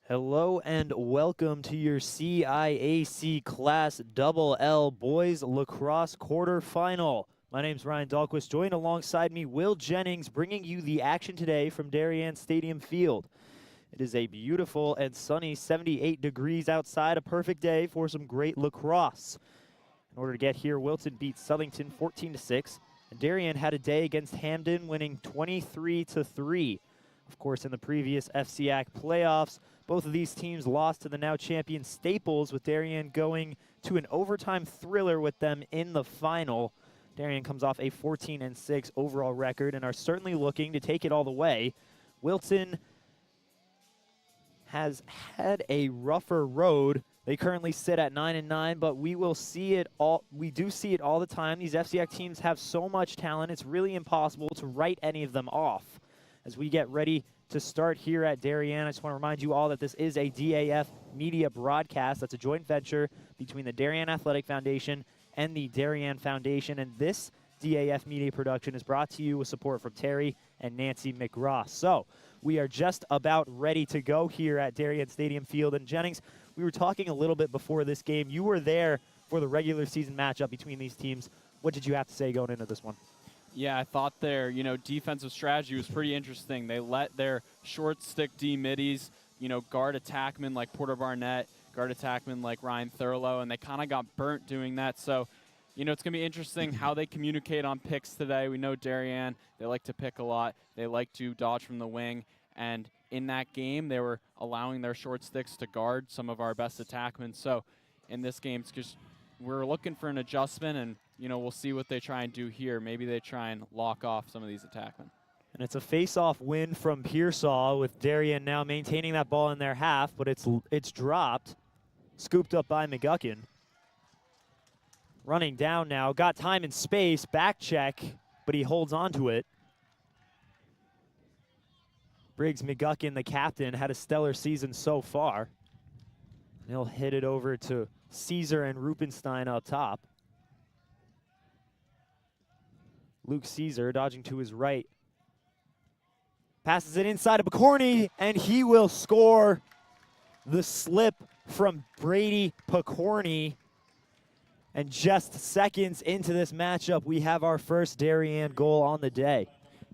Hello and welcome to your CIAC Class Double L Boys Lacrosse Quarterfinal. My name's Ryan Dahlquist, joined alongside me Will Jennings, bringing you the action today from Darien Stadium Field. It is a beautiful and sunny 78 degrees outside, a perfect day for some great lacrosse. In order to get here, Wilton beat Southington 14-6, and Darien had a day against Hamden, winning 23-3. Of course, in the previous FCIAC playoffs, both of these teams lost to the now champion Staples, with Darien going to an overtime thriller with them in the final. Darien comes off a 14-6 overall record and are certainly looking to take it all the way. Wilton has had a rougher road. They currently sit at 9-9, but we will see it all. We do see it all the time. These FCIAC teams have so much talent, it's really impossible to write any of them off. As we get ready to start here at Darien, I just want to remind you all that this is a DAF Media broadcast. That's a joint venture between the Darien Athletic Foundation and the Darien Foundation. And this DAF Media production is brought to you with support from Terry and Nancy McGraw. So we are just about ready to go here at Darien Stadium Field. And Jennings, we were talking a little bit before this game. You were there for the regular season matchup between these teams. What did you have to say going into this one? Yeah, I thought their, defensive strategy was pretty interesting. They let their short stick D middies, guard attackmen like Porter Barnett, guard attackmen like Ryan Thurlow, and they kind of got burnt doing that. So, it's going to be interesting how they communicate on picks today. We know Darien, they like to pick a lot. They like to dodge from the wing. And in that game, they were allowing their short sticks to guard some of our best attackmen. So in this game, it's just we're looking for an adjustment, and we'll see what they try and do here. Maybe they try and lock off some of these attackmen. And it's a face-off win from Pearsall, with Darien now maintaining that ball in their half, but it's dropped, scooped up by McGuckin. Running down now, got time and space, back check, but he holds on to it. Briggs McGuckin, the captain, had a stellar season so far. He'll hit it over to Caesar and Rupenstein up top. Luke Caesar dodging to his right. Passes it inside of Picorni, and he will score. The slip from Brady Picorni. And just seconds into this matchup, we have our first Darien goal on the day.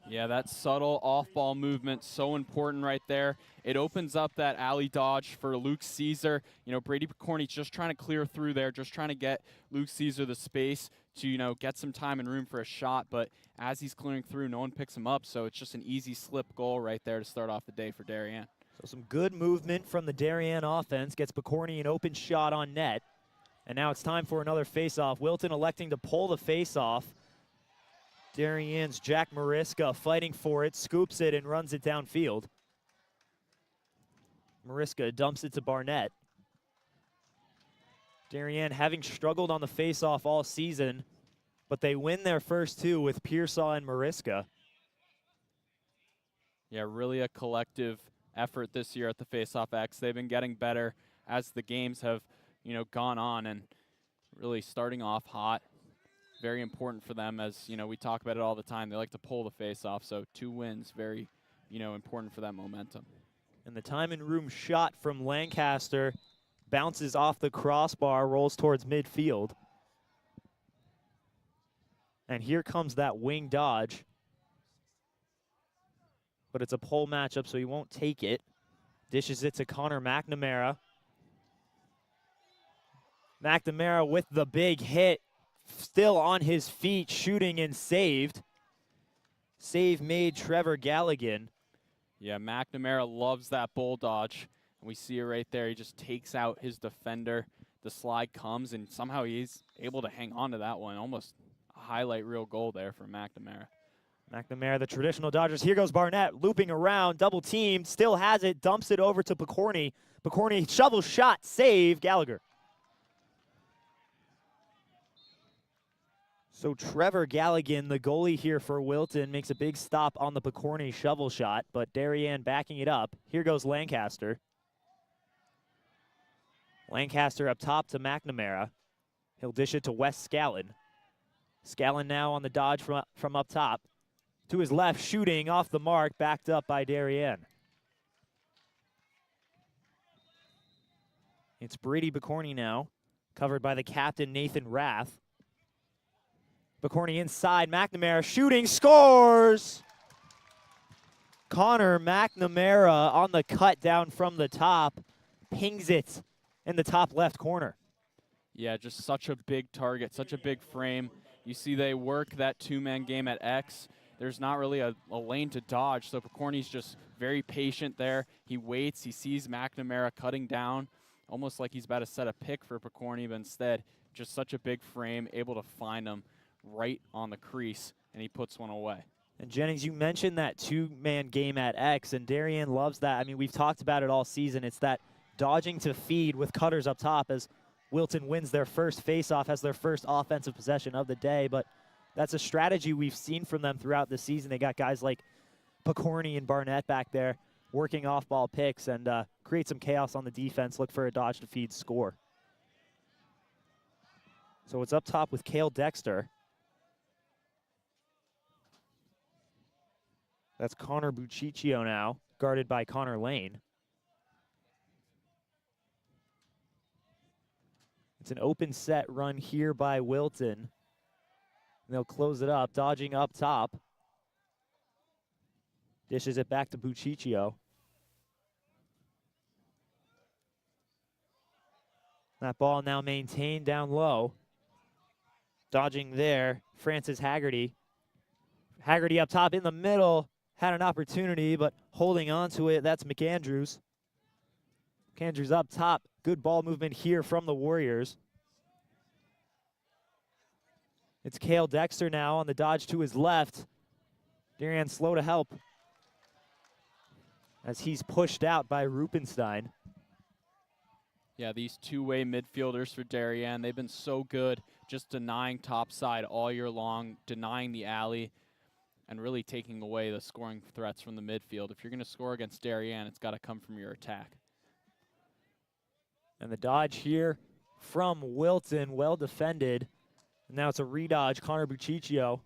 Yeah, that subtle off-ball movement, so important right there. It opens up that alley dodge for Luke Caesar. Brady Picorni's just trying to clear through there, just trying to get Luke Caesar the space to, get some time and room for a shot. But as he's clearing through, no one picks him up, so it's just an easy slip goal right there to start off the day for Darien. So some good movement from the Darien offense, gets Picorni an open shot on net. And now it's time for another face-off. Wilton electing to pull the face-off. Darien's Jack Mariska fighting for it, scoops it, and runs it downfield. Mariska dumps it to Barnett. Darien having struggled on the face-off all season, but they win their first two with Pearsall and Mariska. Yeah, really a collective effort this year at the face-off X. They've been getting better as the games have, gone on, and really starting off hot. Very important for them, as we talk about it all the time. They like to pull the face off, so 2 wins, very important for that momentum. And the time and room shot from Lancaster bounces off the crossbar, rolls towards midfield. And here comes that wing dodge. But it's a pole matchup, so he won't take it. Dishes it to Connor McNamara. McNamara with the big hit. Still on his feet, shooting and saved. Save made Trevor Galligan. Yeah, McNamara loves that bull dodge. And we see it right there. He just takes out his defender. The slide comes, and somehow he's able to hang on to that one. Almost a highlight reel goal there for McNamara. McNamara, the traditional Dodgers. Here goes Barnett, looping around, double teamed, still has it, dumps it over to Picorni. Picorni, shovel shot, save, Gallagher. So Trevor Galligan, the goalie here for Wilton, makes a big stop on the Picorni shovel shot, but Darien backing it up. Here goes Lancaster. Lancaster up top to McNamara. He'll dish it to Wes Scallon. Scallon now on the dodge from up top. To his left, shooting off the mark, backed up by Darien. It's Brady Bicorni now, covered by the captain, Nathan Rath. Bicorni inside, McNamara shooting, scores! Connor McNamara on the cut down from the top, pings it in the top left corner. Yeah, just such a big target, such a big frame. You see they work that two-man game at X. There's not really a lane to dodge, so Bicorni's just very patient there. He waits, he sees McNamara cutting down, almost like he's about to set a pick for Bicorni, but instead, just such a big frame, able to find him right on the crease, and he puts one away. And Jennings, you mentioned that two-man game at X, and Darien loves that. I mean, we've talked about it all season. It's that dodging to feed with cutters up top as Wilton wins their first face-off, has their first offensive possession of the day, but that's a strategy we've seen from them throughout the season. They got guys like Bicorni and Barnett back there working off-ball picks and create some chaos on the defense, look for a dodge to feed score. So it's up top with Cale Dexter. That's Connor Buciccio now, guarded by Connor Lane. It's an open set run here by Wilton. And they'll close it up, dodging up top. Dishes it back to Buciccio. That ball now maintained down low. Dodging there, Francis Haggerty. Haggerty up top in the middle. Had an opportunity, but holding on to it, that's McAndrews. McAndrews up top. Good ball movement here from the Warriors. It's Cale Dexter now on the dodge to his left. Darien slow to help as he's pushed out by Rupenstein. Yeah, these two-way midfielders for Darien, they've been so good just denying topside all year long, denying the alley, and really taking away the scoring threats from the midfield. If you're going to score against Darien, it's got to come from your attack. And the dodge here from Wilton, well defended. And now it's a redodge, Connor Buciccio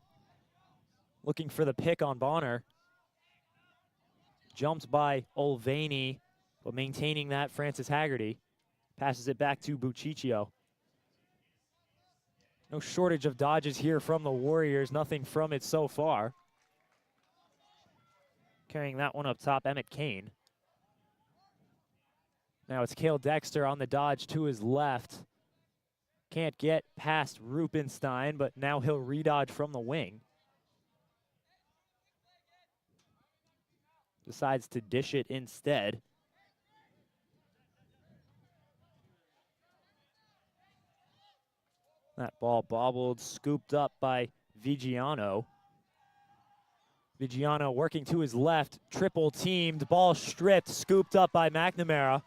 looking for the pick on Bonner. Jumped by Olveni, but maintaining that, Francis Haggerty. Passes it back to Buciccio. No shortage of dodges here from the Warriors, nothing from it so far. Carrying that one up top, Emmett Kane. Now it's Cale Dexter on the dodge to his left. Can't get past Rupenstein, but now he'll redodge from the wing. Decides to dish it instead. That ball bobbled, scooped up by Vigiano. Vigiano working to his left, triple teamed, ball stripped, scooped up by McNamara.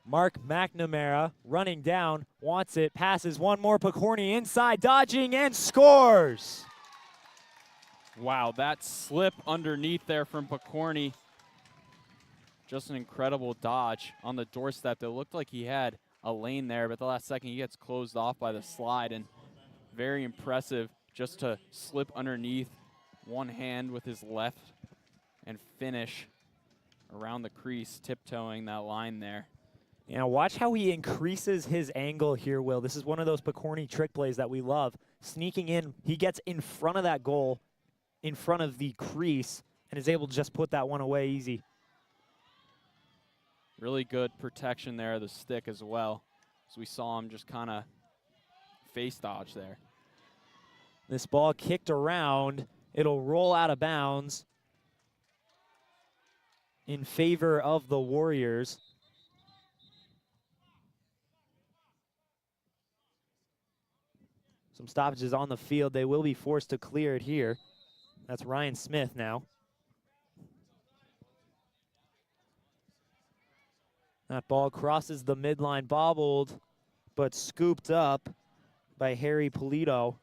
Mark McNamara running down, wants it, passes one more, Bicorni inside, dodging and scores! Wow, that slip underneath there from Bicorni. Just an incredible dodge on the doorstep. It looked like he had a lane there, but the last second he gets closed off by the slide, and very impressive just to slip underneath one hand with his left and finish around the crease, tiptoeing that line there. Yeah, watch how he increases his angle here, Will. This is one of those Bicorni trick plays that we love. Sneaking in, he gets in front of that goal, in front of the crease, and is able to just put that one away easy. Really good protection there of the stick as well, as we saw him just kind of face dodge there. This ball kicked around. It'll roll out of bounds in favor of the Warriors. Some stoppages on the field. They will be forced to clear it here. That's Ryan Smith now. That ball crosses the midline, bobbled, but scooped up by Harry Polito.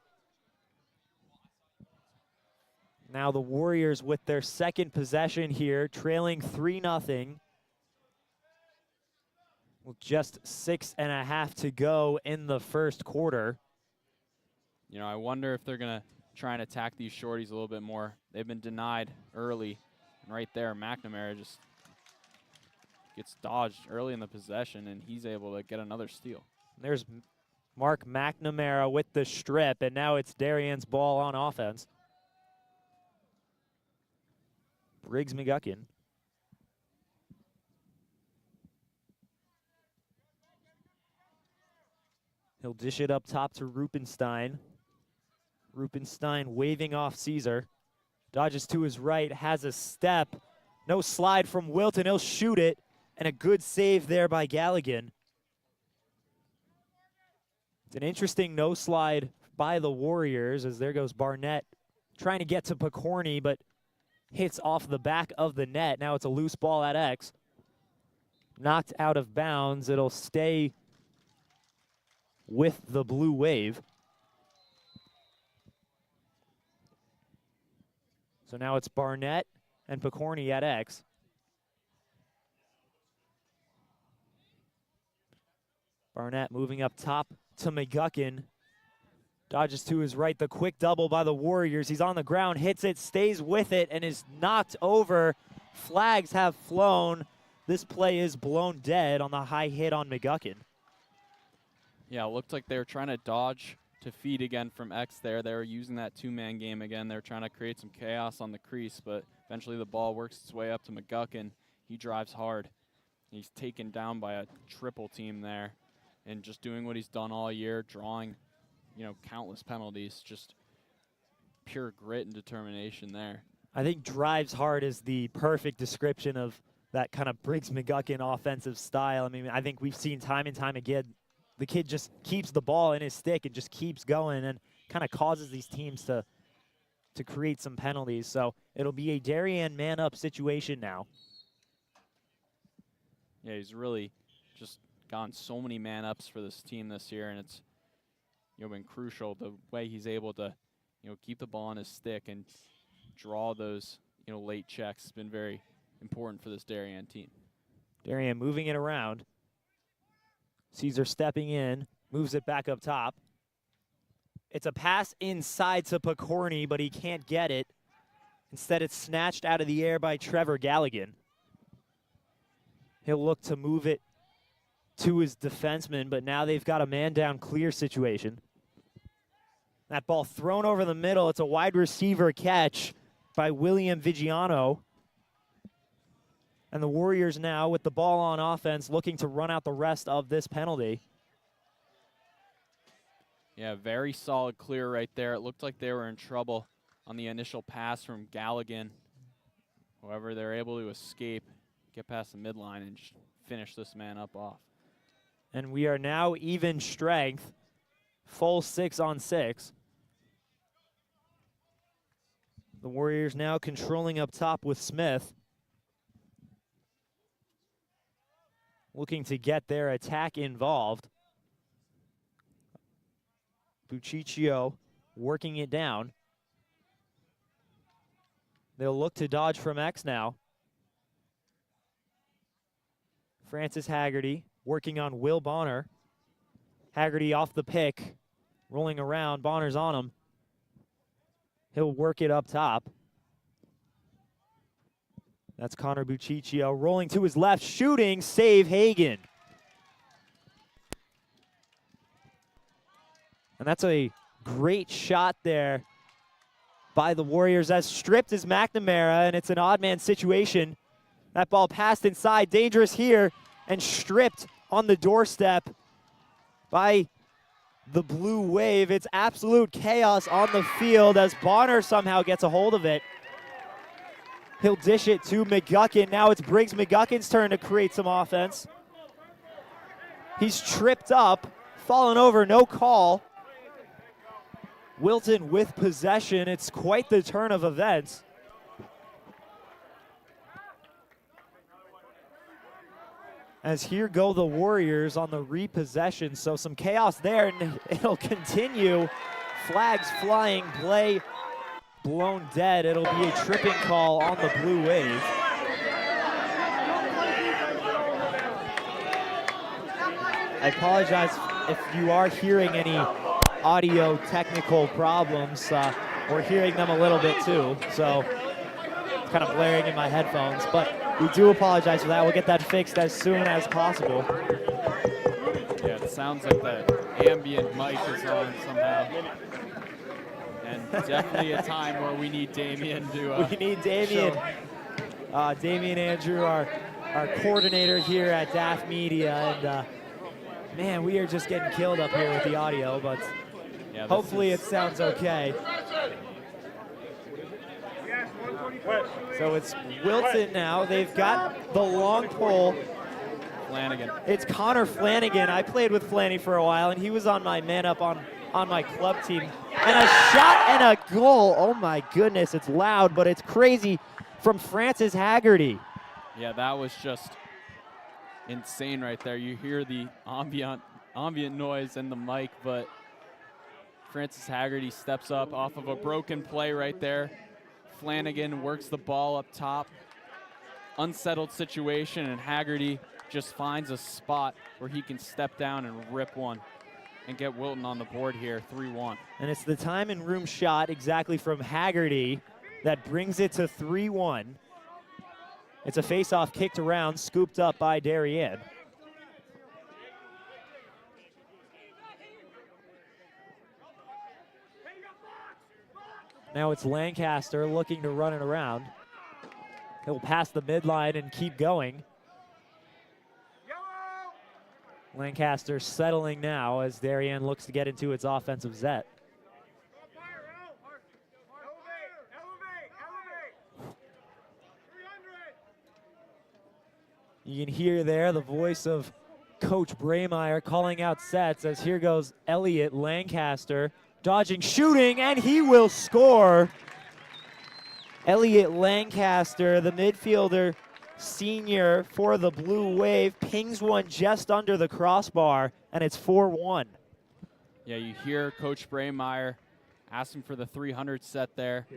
Now the Warriors with their second possession here, trailing 3-0. With just 6.5 to go in the first quarter. You know, I wonder if they're going to try and attack these shorties a little bit more. They've been denied early. And right there, McNamara just gets dodged early in the possession, and he's able to get another steal. There's Mark McNamara with the strip, and now it's Darien's ball on offense. Briggs McGuckin. He'll dish it up top to Rupenstein. Rupenstein waving off Caesar. Dodges to his right, has a step. No slide from Wilton, he'll shoot it. And a good save there by Galligan. It's an interesting no slide by the Warriors as there goes Barnett trying to get to Picorni, but hits off the back of the net. Now it's a loose ball at X. Knocked out of bounds. It'll stay with the Blue Wave. So now it's Barnett and Picorni at X. Barnett moving up top to McGuckin. Dodges to his right, the quick double by the Warriors. He's on the ground, hits it, stays with it, and is knocked over. Flags have flown. This play is blown dead on the high hit on McGuckin. Yeah, it looked like they were trying to dodge to feed again from X there. They were using that two-man game again. They were trying to create some chaos on the crease, but eventually the ball works its way up to McGuckin. He drives hard. He's taken down by a triple team there and just doing what he's done all year, drawing, you know, countless penalties, just pure grit and determination there. I think drives hard is the perfect description of that kind of Briggs McGuckin offensive style. I mean, I think we've seen time and time again, the kid just keeps the ball in his stick and just keeps going and kind of causes these teams to create some penalties. So it'll be a Darien man-up situation now. Yeah, he's really just gone so many man-ups for this team this year, and it's, you know, been crucial the way he's able to, you know, keep the ball on his stick and draw those, you know, late checks. Has been very important for this Darien team. Darien moving it around. Caesar stepping in, moves it back up top. It's a pass inside to Picorni, but he can't get it. Instead, it's snatched out of the air by Trevor Galligan. He'll look to move it to his defenseman, but now they've got a man-down clear situation. That ball thrown over the middle. It's a wide receiver catch by William Vigiano. And the Warriors now with the ball on offense looking to run out the rest of this penalty. Yeah, very solid clear right there. It looked like they were in trouble on the initial pass from Galligan. However, they're able to escape, get past the midline, and just finish this man up off. And we are now even strength, full 6-on-6. The Warriors now controlling up top with Smith. Looking to get their attack involved. Buciccio working it down. They'll look to dodge from X now. Francis Haggerty working on Will Bonner. Haggerty off the pick, rolling around. Bonner's on him. He'll work it up top. That's Connor Buciccio rolling to his left, shooting, save Hagan. And that's a great shot there by the Warriors. As stripped is McNamara, and it's an odd man situation. That ball passed inside, dangerous here, and stripped on the doorstep by the Blue Wave. It's absolute chaos on the field as Bonner somehow gets a hold of it. He'll dish it to McGuckin. Now it's Briggs McGuckin's turn to create some offense. He's tripped up, fallen over, no call. Wilton with possession. It's quite the turn of events. As here go the Warriors on the repossession. So some chaos there, and it'll continue. Flags flying, play blown dead. It'll be a tripping call on the Blue Wave. I apologize if you are hearing any audio technical problems. We're hearing them a little bit too, so it's kind of blaring in my headphones. But We do apologize for that. We'll get that fixed as soon as possible. Yeah, it sounds like the ambient mic is on somehow. And definitely a time where we need Damien to We need Damien. Damien Andrew, our coordinator here at DAF Media. And man, we are just getting killed up here with the audio, but yeah, hopefully it sounds okay. So it's Wilton now. They've got the long pole. Flanagan. It's Connor Flanagan. I played with Flanny for a while, and he was on my man up on my club team. And a shot and a goal. Oh my goodness, it's loud, but it's crazy from Francis Haggerty. Yeah, that was just insane right there. You hear the ambient noise in the mic, but Francis Haggerty steps up off of a broken play right there. Flanagan works the ball up top. Unsettled situation, and Haggerty just finds a spot where he can step down and rip one and get Wilton on the board here, 3-1. And it's the time and room shot exactly from Haggerty that brings it to 3-1. It's a face-off kicked around, scooped up by Darien. Now it's Lancaster looking to run it around. He'll pass the midline and keep going. Lancaster settling now as Darien looks to get into its offensive set. You can hear there the voice of Coach Braymeyer calling out sets as here goes Elliot Lancaster. Dodging, shooting, and he will score. Elliot Lancaster, the midfielder, senior for the Blue Wave, pings one just under the crossbar, and it's 4-1. Yeah, you hear Coach Braymeyer asking for the 300 set there,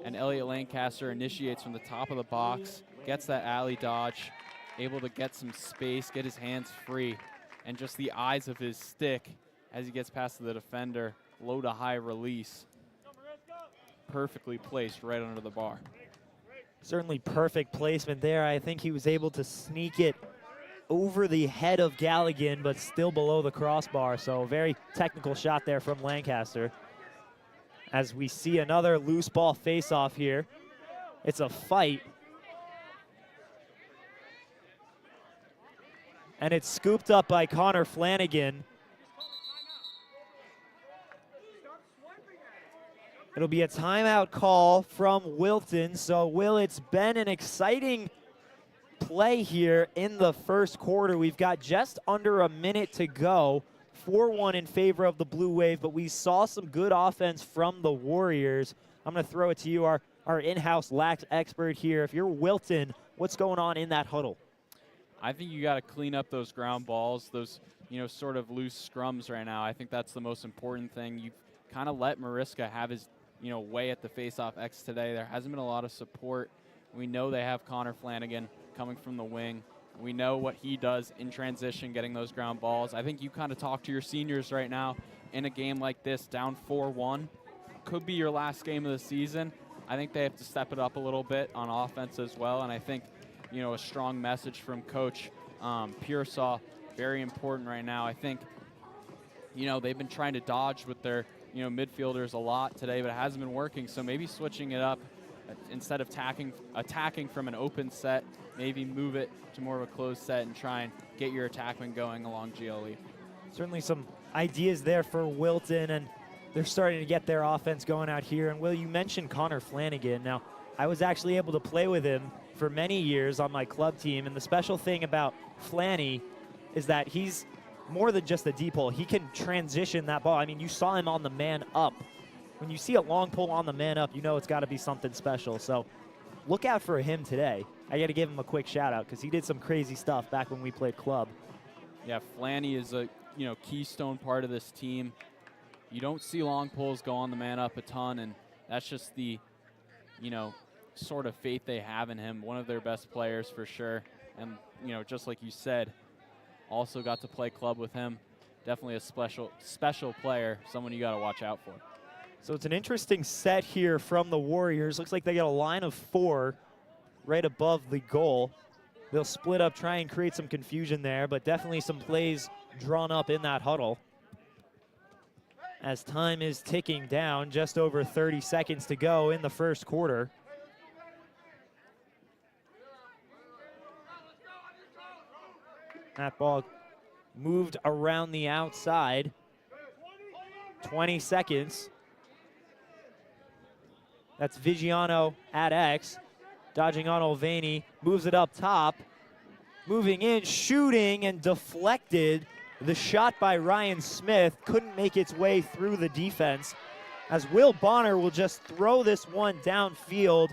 and Elliot Lancaster initiates from the top of the box, gets that alley dodge, able to get some space, get his hands free, and just the eyes of his stick as he gets past the defender. Low to high release. Perfectly placed right under the bar. Certainly perfect placement there. I think he was able to sneak it over the head of Galligan, but still below the crossbar. So very technical shot there from Lancaster. As we see another loose ball face-off here. It's a fight. And it's scooped up by Connor Flanagan. It'll be a timeout call from Wilton. So, Will, it's been an exciting play here in the first quarter. We've got just under a minute to go. 4-1 in favor of the Blue Wave, but we saw some good offense from the Warriors. I'm going to throw it to you, our in-house lax expert here. If you're Wilton, what's going on in that huddle? I think you got to clean up those ground balls, those, sort of loose scrums right now. I think that's the most important thing. You kind of let Mariska have his way at the face-off X today. There hasn't been a lot of support. We know they have Connor Flanagan coming from the wing. We know what he does in transition, getting those ground balls. I think you kind of talk to your seniors right now in a game like this, down 4-1. Could be your last game of the season. I think they have to step it up a little bit on offense as well, and I think, a strong message from Coach Pearsall, very important right now. I think, they've been trying to dodge with their midfielders a lot today, but it hasn't been working. So maybe switching it up instead of attacking from an open set, maybe move it to more of a closed set and try and get your attackman going along GLE. Certainly some ideas there for Wilton, and they're starting to get their offense going out here. And Will, you mentioned Connor Flanagan. Now, I was actually able to play with him for many years on my club team, and the special thing about Flanny is that he's more than just a deep hole. He can transition that ball. I mean, you saw him on the man up. When you see a long pull on the man up, you know it's got to be something special. So look out for him today. I got to give him a quick shout out because he did some crazy stuff back when we played club. Yeah, Flanny is a keystone part of this team. You don't see long pulls go on the man up a ton, and that's just the sort of faith they have in him. One of their best players for sure, and just like you said, also got to play club with him. Definitely a special player, someone you got to watch out for. So it's an interesting set here from the Warriors. Looks like they got a line of 4 right above the goal. They'll split up, try and create some confusion there, but definitely some plays drawn up in that huddle. As time is ticking down, just over 30 seconds to go in the first quarter. That ball moved around the outside. 20 seconds. That's Vigiano at X. Dodging on Olveni, moves it up top. Moving in, shooting, and deflected. The shot by Ryan Smith couldn't make its way through the defense, as Will Bonner will just throw this one downfield.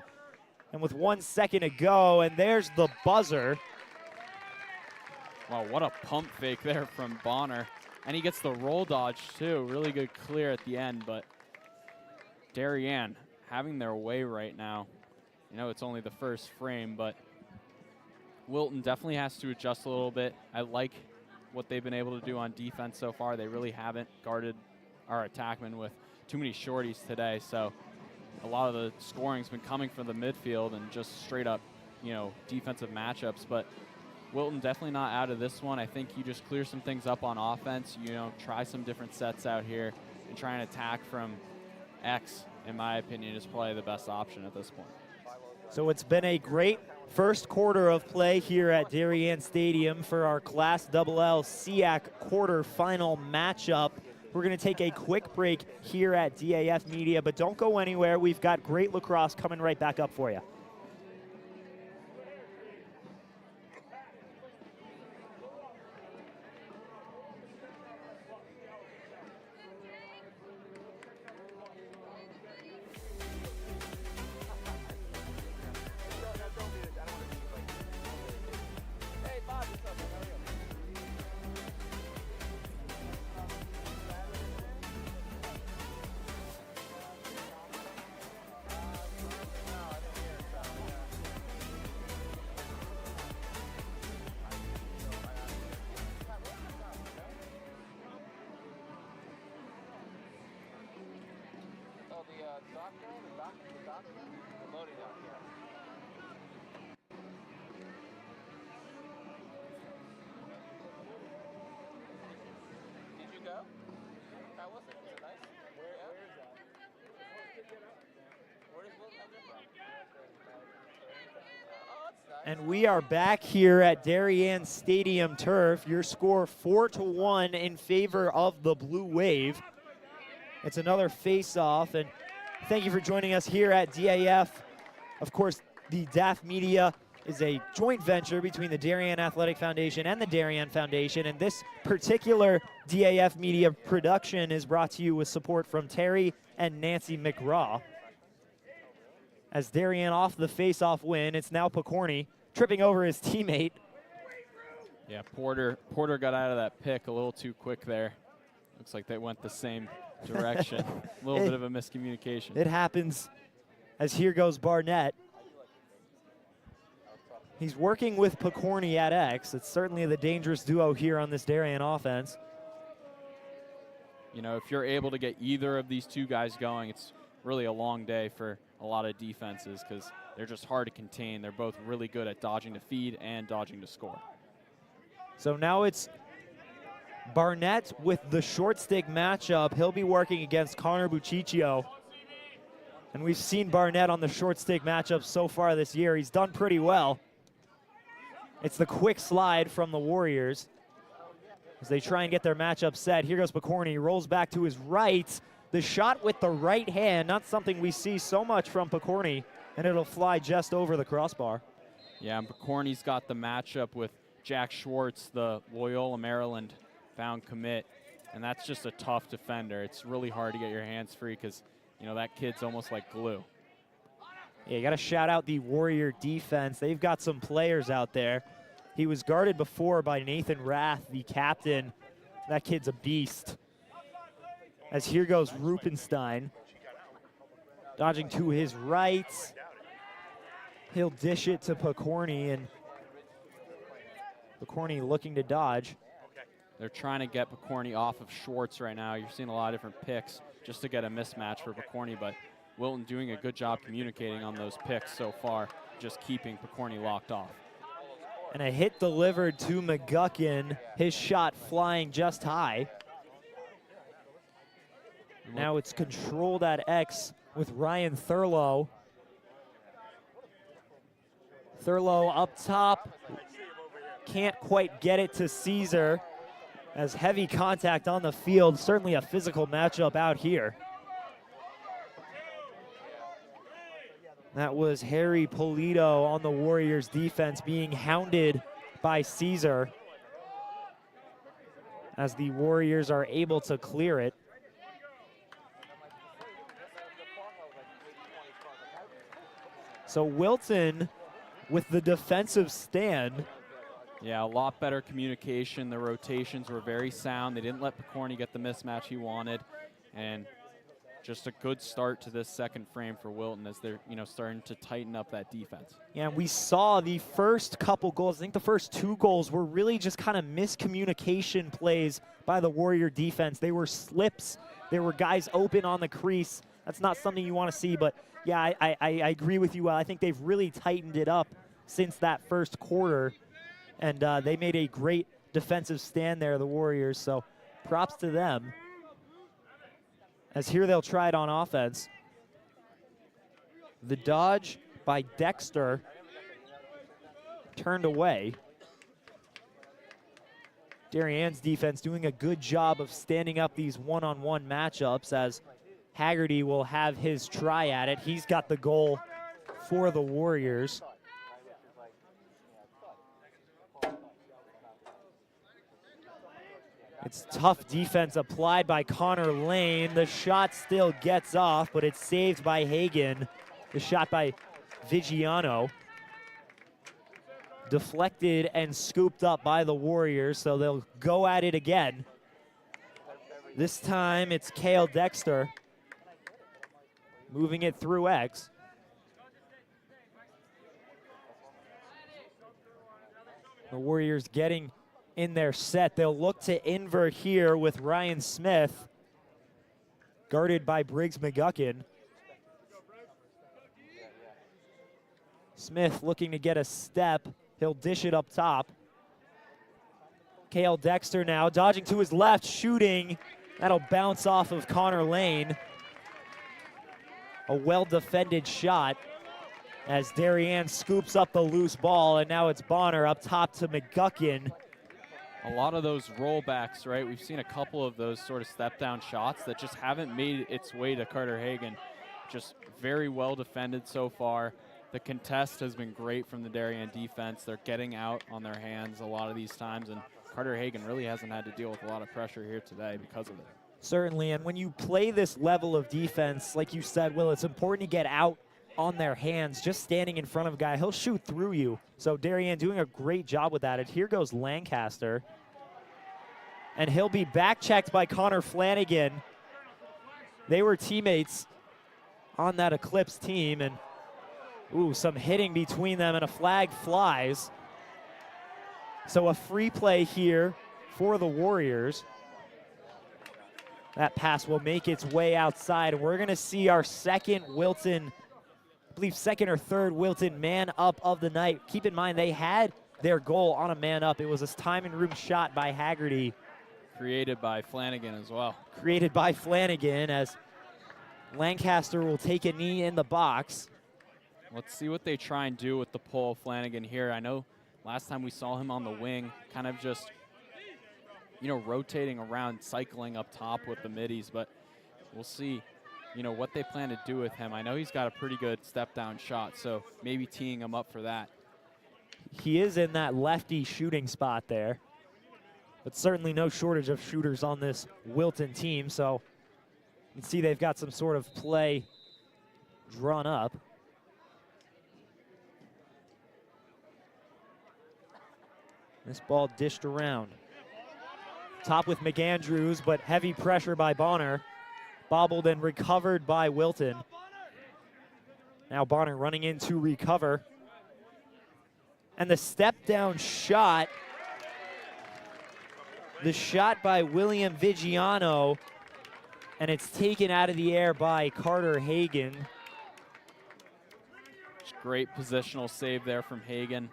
And with 1 second to go, and there's the buzzer. Wow, what a pump fake there from Bonner. And he gets the roll dodge too. Really good clear at the end, but Darien having their way right now. You know, it's only the first frame, but Wilton definitely has to adjust a little bit. I like what they've been able to do on defense so far. They really haven't guarded our attackmen with too many shorties today, so a lot of the scoring's been coming from the midfield and just straight up, you know, defensive matchups. But Wilton definitely not out of this one. I think you just clear some things up on offense, you know, try some different sets out here and try and attack from X, in my opinion, is probably the best option at this point. So it's been a great first quarter of play here at Darien Stadium for our Class LL CIAC quarterfinal matchup. We're going to take a quick break here at DAF Media, but don't go anywhere. We've got great lacrosse coming right back up for you. And we are back here at Darien Stadium turf. Your score 4-1 in favor of the Blue Wave. It's another face-off, and thank you for joining us here at DAF. Of course, the DAF Media is a joint venture between the Darien Athletic Foundation and the Darien Foundation, and this particular DAF Media production is brought to you with support from Terry and Nancy McGraw. As Darien off the face-off win, it's now Picorni tripping over his teammate. Yeah, Porter got out of that pick a little too quick there. Looks like they went the same direction. A little bit of a miscommunication. It happens, as here goes Barnett. He's working with Picorni at X. It's certainly the dangerous duo here on this Darien offense. You know, if you're able to get either of these two guys going, it's really a long day for a lot of defenses because they're just hard to contain. They're both really good at dodging to feed and dodging to score. So now it's Barnett with the short stick matchup. He'll be working against Connor Buciccio. And we've seen Barnett on the short stick matchup so far this year. He's done pretty well. It's the quick slide from the Warriors as they try and get their matchup set. Here goes Picorni, rolls back to his right. The shot with the right hand, not something we see so much from Picorni, and it'll fly just over the crossbar. Yeah, and Picorni's got the matchup with Jack Schwartz, the Loyola Maryland bound commit, and that's just a tough defender. It's really hard to get your hands free because, you know, that kid's almost like glue. Yeah, you got to shout out the Warrior defense. They've got some players out there. He was guarded before by Nathan Rath, the captain. That kid's a beast. As here goes Rupenstein, dodging to his right. He'll dish it to Picorni, and Picorni looking to dodge. They're trying to get Picorni off of Schwartz right now. You're seeing a lot of different picks just to get a mismatch for Picorni, but Wilton doing a good job communicating on those picks so far. just keeping Picorni locked off. And a hit delivered to McGuckin, his shot flying just high. Now it's controlled at X with Ryan Thurlow. Thurlow up top, can't quite get it to Caesar, as heavy contact on the field, certainly a physical matchup out here. That was Harry Polito on the Warriors defense being hounded by Caesar, as the Warriors are able to clear it. So Wilton with the defensive stand. Yeah, a lot better communication. The rotations were very sound. They didn't let Picorni get the mismatch he wanted. And just a good start to this second frame for Wilton as they're, starting to tighten up that defense. Yeah, we saw the first couple goals. I think the first 2 goals were really just kind of miscommunication plays by the Warrior defense. They were slips. There were guys open on the crease. That's not something you want to see, but yeah, I agree with you. I think they've really tightened it up since that first quarter, and they made a great defensive stand there, the Warriors, so props to them. As here they'll try it on offense. The dodge by Dexter turned away. Darien's defense doing a good job of standing up these one-on-one matchups, as Haggerty will have his try at it. He's got the goal for the Warriors. It's tough defense applied by Connor Lane. The shot still gets off, but it's saved by Hagan. The shot by Vigiano. Deflected and scooped up by the Warriors, so they'll go at it again. This time it's Cale Dexter moving it through X. The Warriors getting in their set. They'll look to invert here with Ryan Smith, guarded by Briggs McGuckin. Smith looking to get a step. He'll dish it up top. Cale Dexter now dodging to his left, shooting. That'll bounce off of Connor Lane. A well-defended shot as Darien scoops up the loose ball, and now it's Bonner up top to McGuckin. A lot of those rollbacks, right? We've seen a couple of those sort of step-down shots that just haven't made its way to Carter Hagan. Just very well defended so far. The contest has been great from the Darien defense. They're getting out on their hands a lot of these times, and Carter Hagan really hasn't had to deal with a lot of pressure here today because of it. Certainly, and when you play this level of defense, like you said, Will, it's important to get out on their hands. Just standing in front of a guy, he'll shoot through you. So Darien doing a great job with that. And here goes Lancaster. And he'll be back-checked by Connor Flanagan. They were teammates on that Eclipse team, and some hitting between them, and a flag flies. So a free play here for the Warriors. That pass will make its way outside, and we're gonna see our second Wilton, I believe second or third Wilton man up of the night. Keep in mind, they had their goal on a man up. It was a time and room shot by Haggerty. Created by Flanagan as well. Created by Flanagan, as Lancaster will take a knee in the box. Let's see what they try and do with the pull of Flanagan here. I know last time we saw him on the wing, kind of just, rotating around, cycling up top with the middies, but we'll see, what they plan to do with him. I know he's got a pretty good step-down shot, so maybe teeing him up for that. He is in that lefty shooting spot there, but certainly no shortage of shooters on this Wilton team, so you can see they've got some sort of play drawn up. This ball dished around. Top with McAndrews, but heavy pressure by Bonner. Bobbled and recovered by Wilton. Now Bonner running in to recover. And the step down shot. The shot by William Vigiano. And it's taken out of the air by Carter Hagan. Great positional save there from Hagen.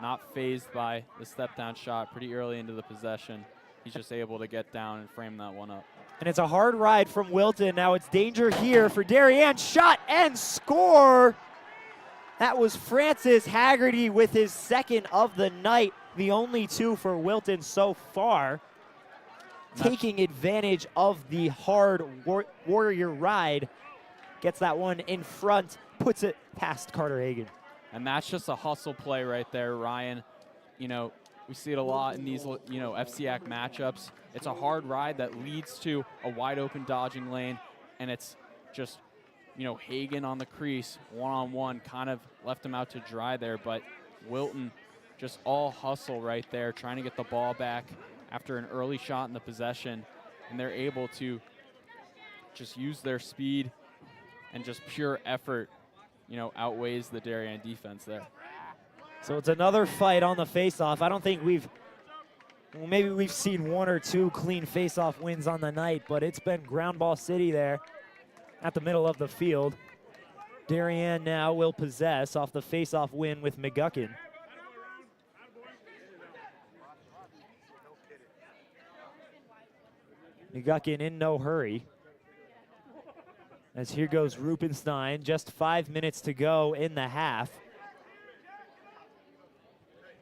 Not phased by the step down shot pretty early into the possession. He's just able to get down and frame that one up. And it's a hard ride from Wilton. Now it's danger here for Darien. Shot and score. That was Francis Haggerty with his second of the night. The only two for Wilton so far. Taking advantage of the hard Warrior ride. Gets that one in front, puts it past Carter Hagen. And that's just a hustle play right there, Ryan. You know, we see it a lot in these, FCIAC matchups. It's a hard ride that leads to a wide open dodging lane, and it's just, Hagen on the crease, one-on-one, kind of left him out to dry there, but Wilton just all hustle right there, trying to get the ball back after an early shot in the possession, and they're able to just use their speed and just pure effort, outweighs the Darien defense there. So it's another fight on the faceoff. I don't think maybe we've seen one or two clean faceoff wins on the night, but it's been ground ball city there at the middle of the field. Darien now will possess off the faceoff win with McGuckin. McGuckin in no hurry. As here goes Rupenstein, just 5 minutes to go in the half.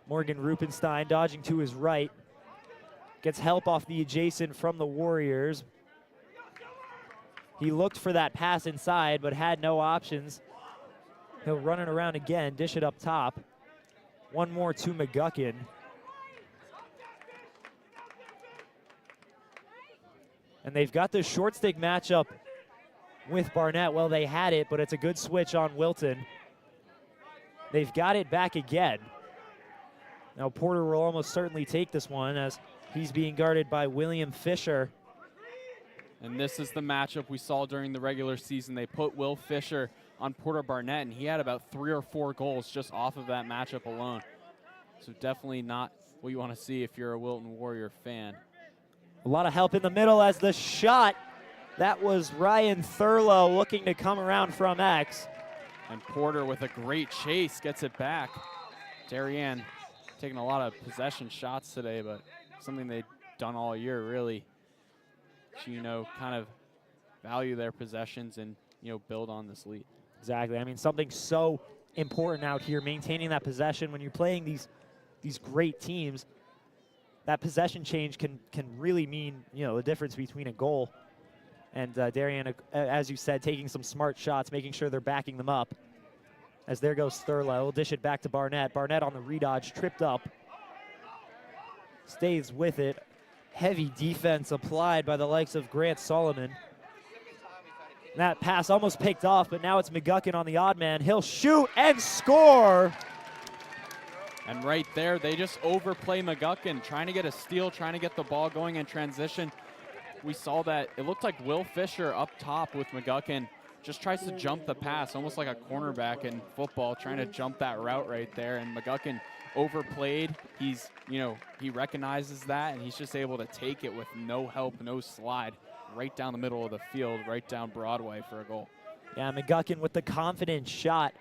Morgan Rupenstein dodging to his right. Gets help off the adjacent from the Warriors. He looked for that pass inside, but had no options. He'll run it around again, dish it up top. One more to McGuckin. And they've got the short stick matchup with Barnett. Well, they had it, but it's a good switch on Wilton. They've got it back again. Now Porter will almost certainly take this one as he's being guarded by William Fisher. And this is the matchup we saw during the regular season. They put Will Fisher on Porter Barnett, and he had about 3 or 4 goals just off of that matchup alone. So definitely not what you want to see if you're a Wilton Warrior fan. A lot of help in the middle as the shot. That was Ryan Thurlow looking to come around from X. And Porter with a great chase gets it back. Darien taking a lot of possession shots today, but something they've done all year, really, to, kind of value their possessions and, build on this lead. Exactly. I mean, something so important out here, maintaining that possession when you're playing these great teams. That possession change can really mean, the difference between a goal. And Darien, as you said, taking some smart shots, making sure they're backing them up. As there goes Thurlow, we'll dish it back to Barnett. Barnett on the redodge, tripped up. Stays with it. Heavy defense applied by the likes of Grant Solomon. That pass almost picked off, but now it's McGuckin on the odd man. He'll shoot and score. And right there, they just overplay McGuckin, trying to get a steal, trying to get the ball going in transition. We saw that it looked like Will Fisher up top with McGuckin just tries to jump the pass, almost like a cornerback in football, trying to jump that route right there. And McGuckin overplayed. He's, he recognizes that, and he's just able to take it with no help, no slide, right down the middle of the field, right down Broadway for a goal. Yeah, McGuckin with the confident shot.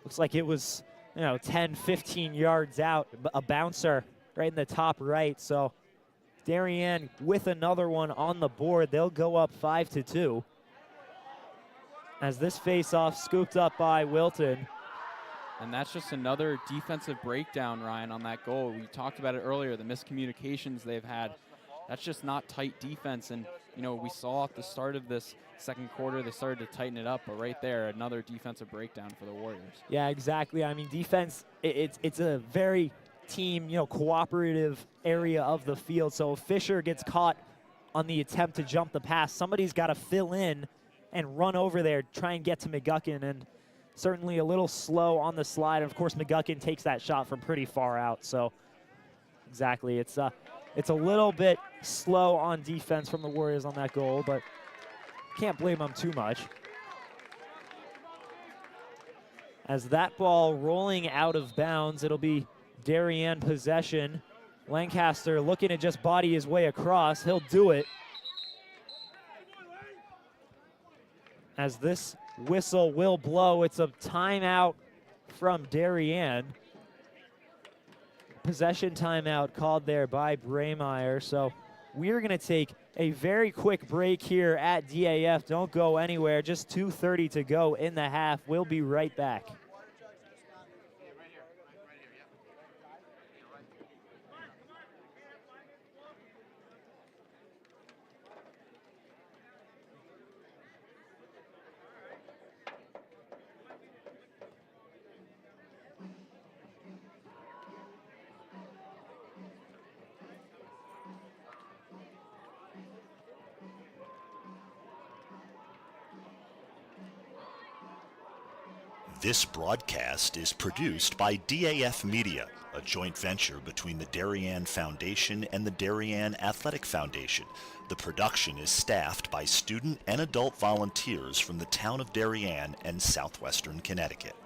Looks like it was, 10, 15 yards out, a bouncer right in the top right. So Darien with another one on the board. They'll go up 5-2. As this face-off scooped up by Wilton. And that's just another defensive breakdown, Ryan, on that goal. We talked about it earlier, the miscommunications they've had. That's just not tight defense. And, we saw at the start of this second quarter, they started to tighten it up. But right there, another defensive breakdown for the Warriors. Yeah, exactly. I mean, defense, it's a very team, cooperative area of the field. So if Fisher gets caught on the attempt to jump the pass, somebody's got to fill in and run over there, try and get to McGuckin, and certainly a little slow on the slide. And of course, McGuckin takes that shot from pretty far out. So exactly, it's a little bit slow on defense from the Warriors on that goal, but can't blame them too much. As that ball rolling out of bounds, it'll be Darien possession. Lancaster looking to just body his way across. He'll do it. As this whistle will blow. It's a timeout from Darien. Possession timeout called there by Braymeyer. So we're going to take a very quick break here at DAF. Don't go anywhere. Just 2:30 to go in the half. We'll be right back. This broadcast is produced by DAF Media, a joint venture between the Darien Foundation and the Darien Athletic Foundation. The production is staffed by student and adult volunteers from the town of Darien and southwestern Connecticut.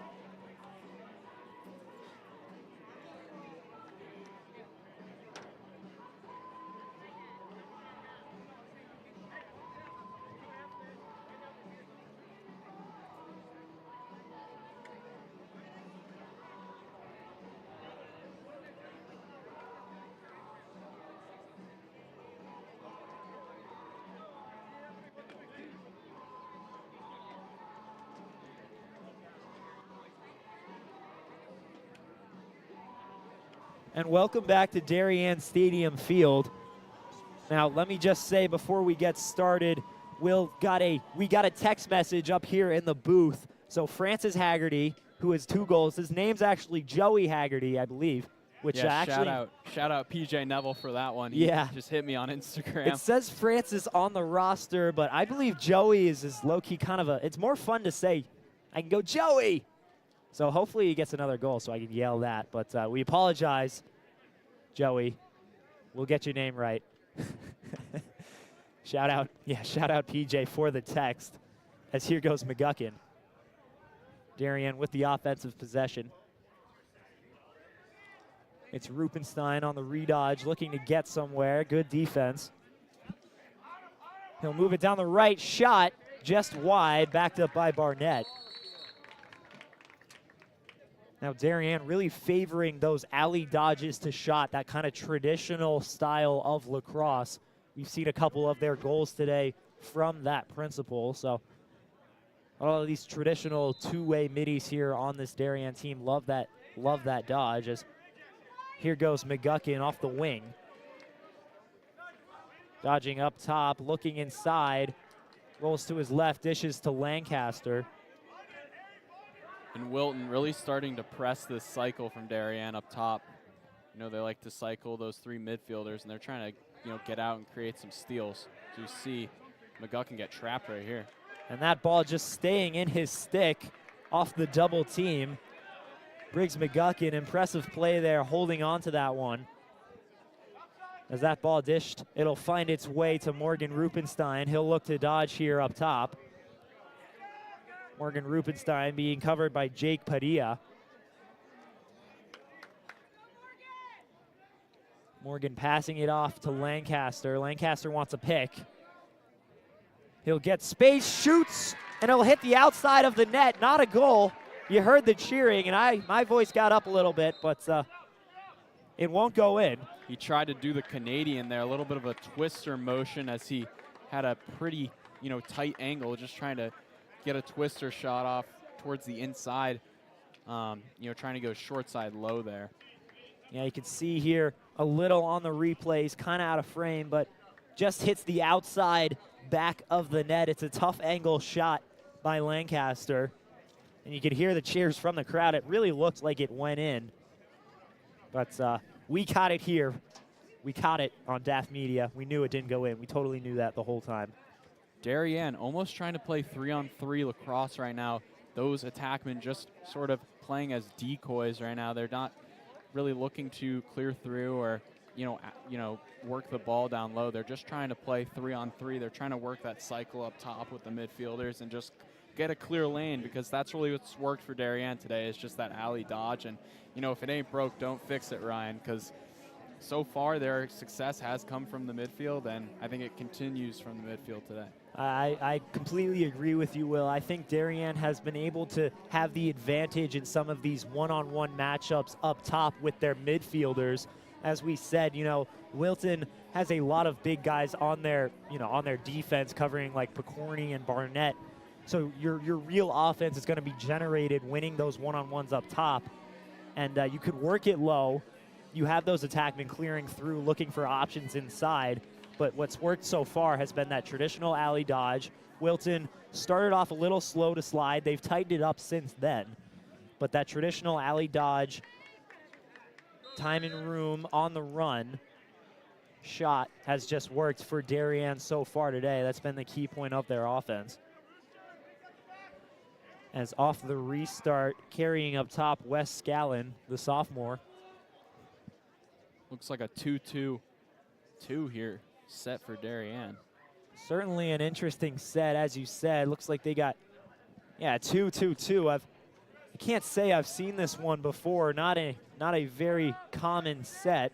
And welcome back to Darien Stadium Field. Now, let me just say before we get started, we got a text message up here in the booth. So Francis Haggerty, who has 2 goals, his name's actually Joey Haggerty, I believe. Which yeah, actually shout out PJ Neville for that one. Yeah. He just hit me on Instagram. It says Francis on the roster, but I believe Joey is low-key kind of it's more fun to say, I can go Joey. So hopefully he gets another goal so I can yell that. But we apologize, Joey. We'll get your name right. Shout out PJ for the text. As here goes McGuckin. Darien with the offensive possession. It's Rupenstein on the redodge, looking to get somewhere. Good defense. He'll move it down the right. Shot just wide, backed up by Barnett. Now Darien really favoring those alley dodges to shot, that kind of traditional style of lacrosse. We've seen a couple of their goals today from that principle. So a lot of these traditional two-way middies here on this Darien team love that dodge. As here goes McGuckin off the wing. Dodging up top, looking inside. Rolls to his left, dishes to Lancaster. And Wilton really starting to press this cycle from Darien up top. You know, they like to cycle those 3 midfielders, and they're trying to, get out and create some steals. So you see McGuckin get trapped right here. And that ball just staying in his stick off the double team. Briggs McGuckin, impressive play there, holding on to that one. As that ball dished, it'll find its way to Morgan Rupenstein. He'll look to dodge here up top. Morgan Rupenstein being covered by Jake Padilla. Morgan passing it off to Lancaster. Lancaster wants a pick. He'll get space, shoots, and it'll hit the outside of the net. Not a goal. You heard the cheering, and my voice got up a little bit, but it won't go in. He tried to do the Canadian there, a little bit of a twister motion as he had a pretty, tight angle, just trying to get a twister shot off towards the inside, trying to go short side low there. Yeah, you can see here a little on the replays, kind of out of frame, but just hits the outside back of the net. It's a tough angle shot by Lancaster. And you can hear the cheers from the crowd. It really looked like it went in. But we caught it here. We caught it on DAF Media. We knew it didn't go in. We totally knew that the whole time. Darien almost trying to play 3-on-3 lacrosse right now. Those attackmen just sort of playing as decoys right now. They're not really looking to clear through or, work the ball down low. They're just trying to play 3-on-3. They're trying to work that cycle up top with the midfielders and just get a clear lane, because that's really what's worked for Darien today, is just that alley dodge. And, if it ain't broke, don't fix it, Ryan, because so far their success has come from the midfield, and I think it continues from the midfield today. I completely agree with you, Will. I think Darien has been able to have the advantage in some of these one-on-one matchups up top with their midfielders. As we said, you know, Wilton has a lot of big guys on their, on their defense, covering like Picorni and Barnett. So your real offense is going to be generated winning those one-on-ones up top, and you could work it low. You have those attackmen clearing through, looking for options inside. But what's worked so far has been that traditional alley dodge. Wilton started off a little slow to slide. They've tightened it up since then. But that traditional alley dodge, time and room on the run shot has just worked for Darien so far today. That's been the key point of their offense. As off the restart, carrying up top, Wes Scallon, the sophomore. Looks like a 2-2-2 here, set for Darien. Certainly an interesting set, as you said. Looks like they got, 2-2-2. I can't say I've seen this one before. Not a very common set.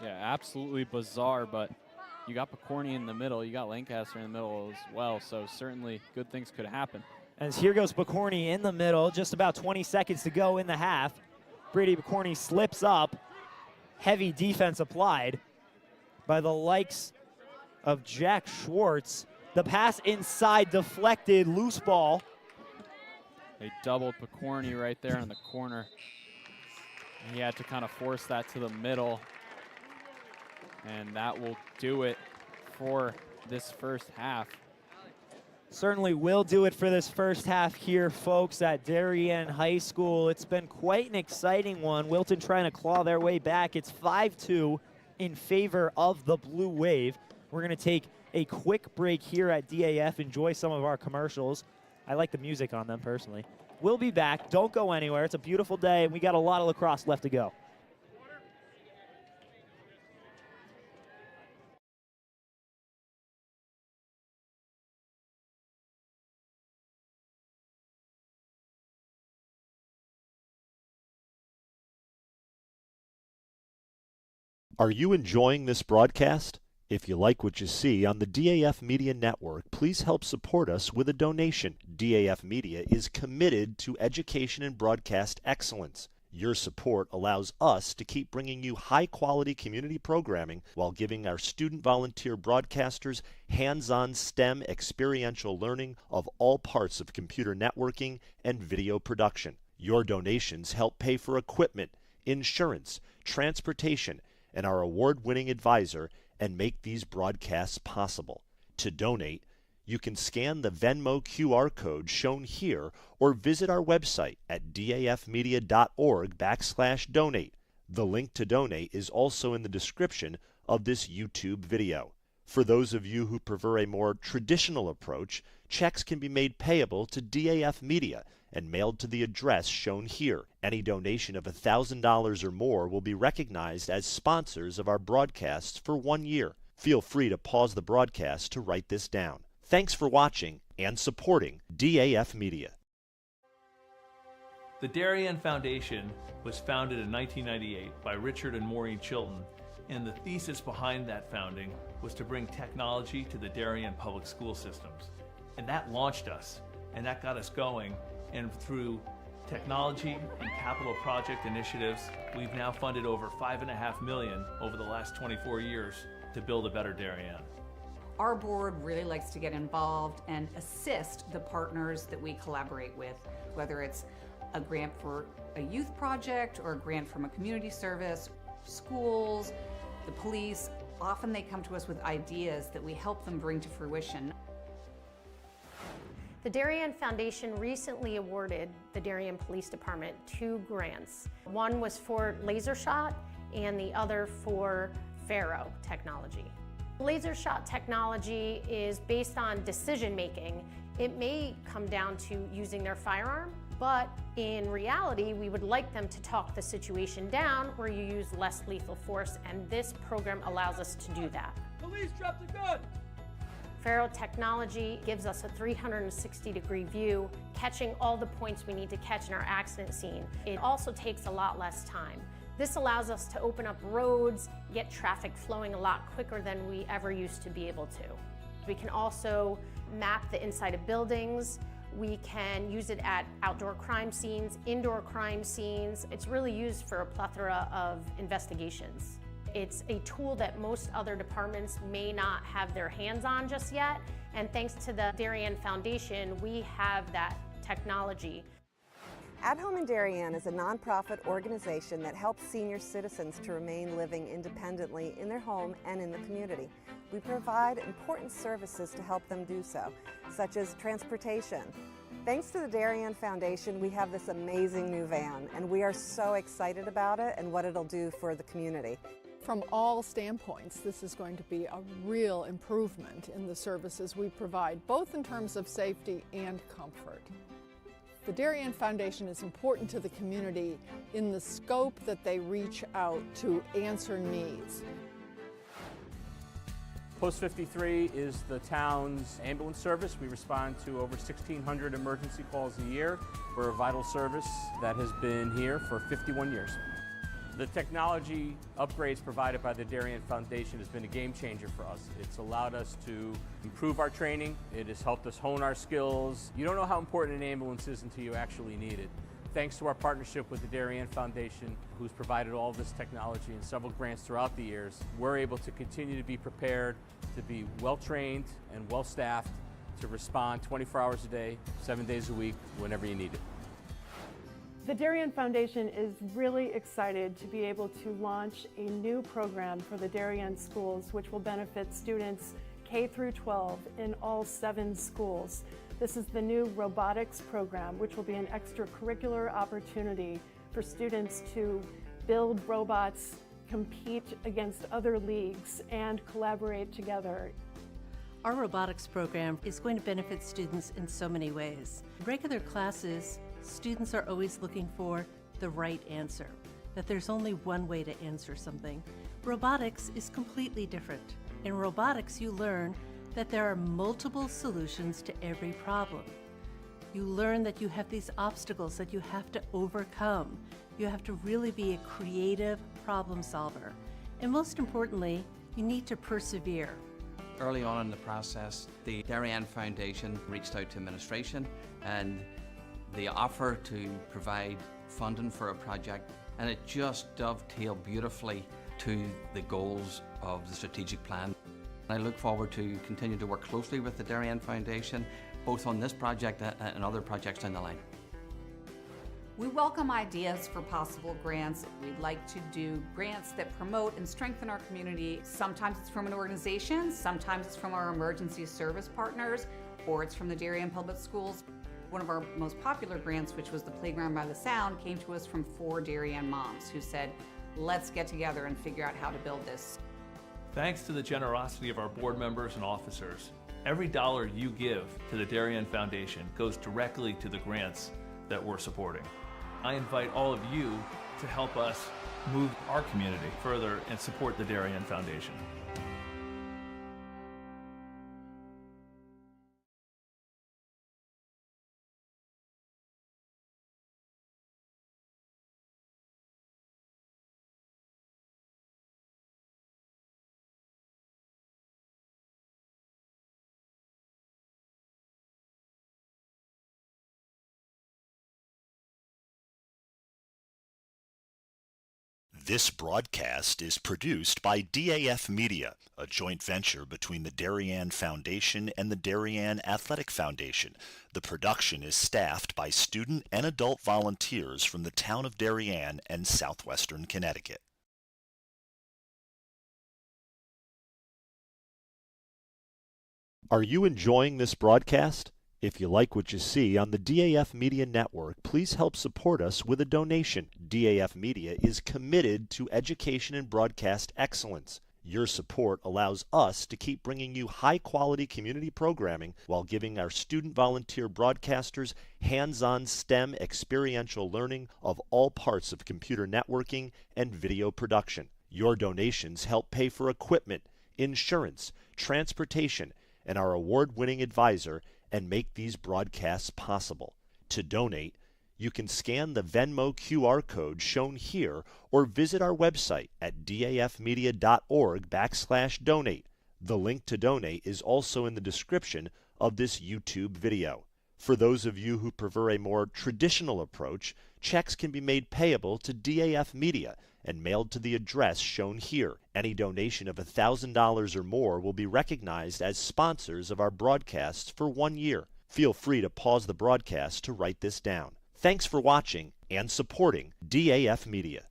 Yeah, absolutely bizarre, but you got Picorni in the middle, you got Lancaster in the middle as well, so certainly good things could happen. As here goes Picorni in the middle, just about 20 seconds to go in the half. Brady Picorni slips up. Heavy defense applied by the likes of Jack Schwartz. The pass inside, deflected, loose ball. They doubled Picorni right there in the corner. He had to kind of force that to the middle. And that will do it for this first half. Certainly will do it for this first half here, folks, at Darien High School. It's been quite an exciting one. Wilton trying to claw their way back. It's 5-2 in favor of the Blue Wave. We're going to take a quick break here at DAF, enjoy some of our commercials. I like the music on them personally. We'll be back. Don't go anywhere. It's a beautiful day, and we got a lot of lacrosse left to go. Are you enjoying this broadcast? If you like what you see on the DAF Media Network, please help support us with a donation. DAF Media is committed to education and broadcast excellence. Your support allows us to keep bringing you high-quality community programming while giving our student volunteer broadcasters hands-on STEM experiential learning of all parts of computer networking and video production. Your donations help pay for equipment, insurance, transportation, and our award-winning advisor, and make these broadcasts possible. To donate, you can scan the Venmo QR code shown here or visit our website at dafmedia.org/donate. The link to donate is also in the description of this YouTube video. For those of you who prefer a more traditional approach, checks can be made payable to DAF Media and mailed to the address shown here. Any donation of $1,000 or more will be recognized as sponsors of our broadcasts for 1 year. Feel free to pause the broadcast to write this down. Thanks for watching and supporting DAF Media. The Darien Foundation was founded in 1998 by Richard and Maureen Chilton, and the thesis behind that founding was to bring technology to the Darien public school systems. And that launched us, and that got us going. And through technology and capital project initiatives, we've now funded over $5.5 million over the last 24 years to build a better Darien. Our board really likes to get involved and assist the partners that we collaborate with, whether it's a grant for a youth project or a grant from a community service, schools, the police. Often they come to us with ideas that we help them bring to fruition. The Darien Foundation recently awarded the Darien Police Department 2 grants. One was for laser shot and the other for Faro technology. Laser shot technology is based on decision making. It may come down to using their firearm, but in reality, we would like them to talk the situation down where you use less lethal force, and this program allows us to do that. Police, drop the gun! Faro technology gives us a 360-degree view, catching all the points we need to catch in our accident scene. It also takes a lot less time. This allows us to open up roads, get traffic flowing a lot quicker than we ever used to be able to. We can also map the inside of buildings. We can use it at outdoor crime scenes, indoor crime scenes. It's really used for a plethora of investigations. It's a tool that most other departments may not have their hands on just yet, and thanks to the Darien Foundation, we have that technology. At Home in Darien is a nonprofit organization that helps senior citizens to remain living independently in their home and in the community. We provide important services to help them do so, such as transportation. Thanks to the Darien Foundation, we have this amazing new van, and we are so excited about it and what it'll do for the community. From all standpoints, this is going to be a real improvement in the services we provide, both in terms of safety and comfort. The Darien Foundation is important to the community in the scope that they reach out to answer needs. Post 53 is the town's ambulance service. We respond to over 1,600 emergency calls a year. We're a vital service that has been here for 51 years. The technology upgrades provided by the Darien Foundation has been a game changer for us. It's allowed us to improve our training. It has helped us hone our skills. You don't know how important an ambulance is until you actually need it. Thanks to our partnership with the Darien Foundation, who's provided all this technology and several grants throughout the years, we're able to continue to be prepared, to be well-trained and well-staffed, to respond 24 hours a day, 7 days a week, whenever you need it. The Darien Foundation is really excited to be able to launch a new program for the Darien schools, which will benefit students K through 12 in all 7 schools. This is the new robotics program, which will be an extracurricular opportunity for students to build robots, compete against other leagues, and collaborate together. Our robotics program is going to benefit students in so many ways. In regular classes, students are always looking for the right answer, that there's only one way to answer something. Robotics is completely different. In robotics, you learn that there are multiple solutions to every problem. You learn that you have these obstacles that you have to overcome. You have to really be a creative problem solver. And most importantly, you need to persevere. Early on in the process, the Darien Foundation reached out to administration and the offer to provide funding for a project, and it just dovetailed beautifully to the goals of the strategic plan. I look forward to continue to work closely with the Darien Foundation, both on this project and other projects down the line. We welcome ideas for possible grants. We'd like to do grants that promote and strengthen our community. Sometimes it's from an organization, sometimes it's from our emergency service partners, or it's from the Darien Public Schools. One of our most popular grants, which was the Playground by the Sound, came to us from 4 Darien moms who said, let's get together and figure out how to build this. Thanks to the generosity of our board members and officers, every dollar you give to the Darien Foundation goes directly to the grants that we're supporting. I invite all of you to help us move our community further and support the Darien Foundation. This broadcast is produced by DAF Media, a joint venture between the Darien Foundation and the Darien Athletic Foundation. The production is staffed by student and adult volunteers from the town of Darien and southwestern Connecticut. Are you enjoying this broadcast? If you like what you see on the DAF Media Network, please help support us with a donation. DAF Media is committed to education and broadcast excellence. Your support allows us to keep bringing you high-quality community programming while giving our student volunteer broadcasters hands-on STEM experiential learning of all parts of computer networking and video production. Your donations help pay for equipment, insurance, transportation, and our award-winning advisor, and make these broadcasts possible. To donate, You can scan the Venmo QR code shown here or visit our website at dafmedia.org/donate. The link to donate is also in the description of this YouTube video. For those of you who prefer a more traditional approach, checks can be made payable to DAF Media and mailed to the address shown here. Any donation of $1,000 or more will be recognized as sponsors of our broadcasts for 1 year. Feel free to pause the broadcast to write this down. Thanks for watching and supporting DAF Media.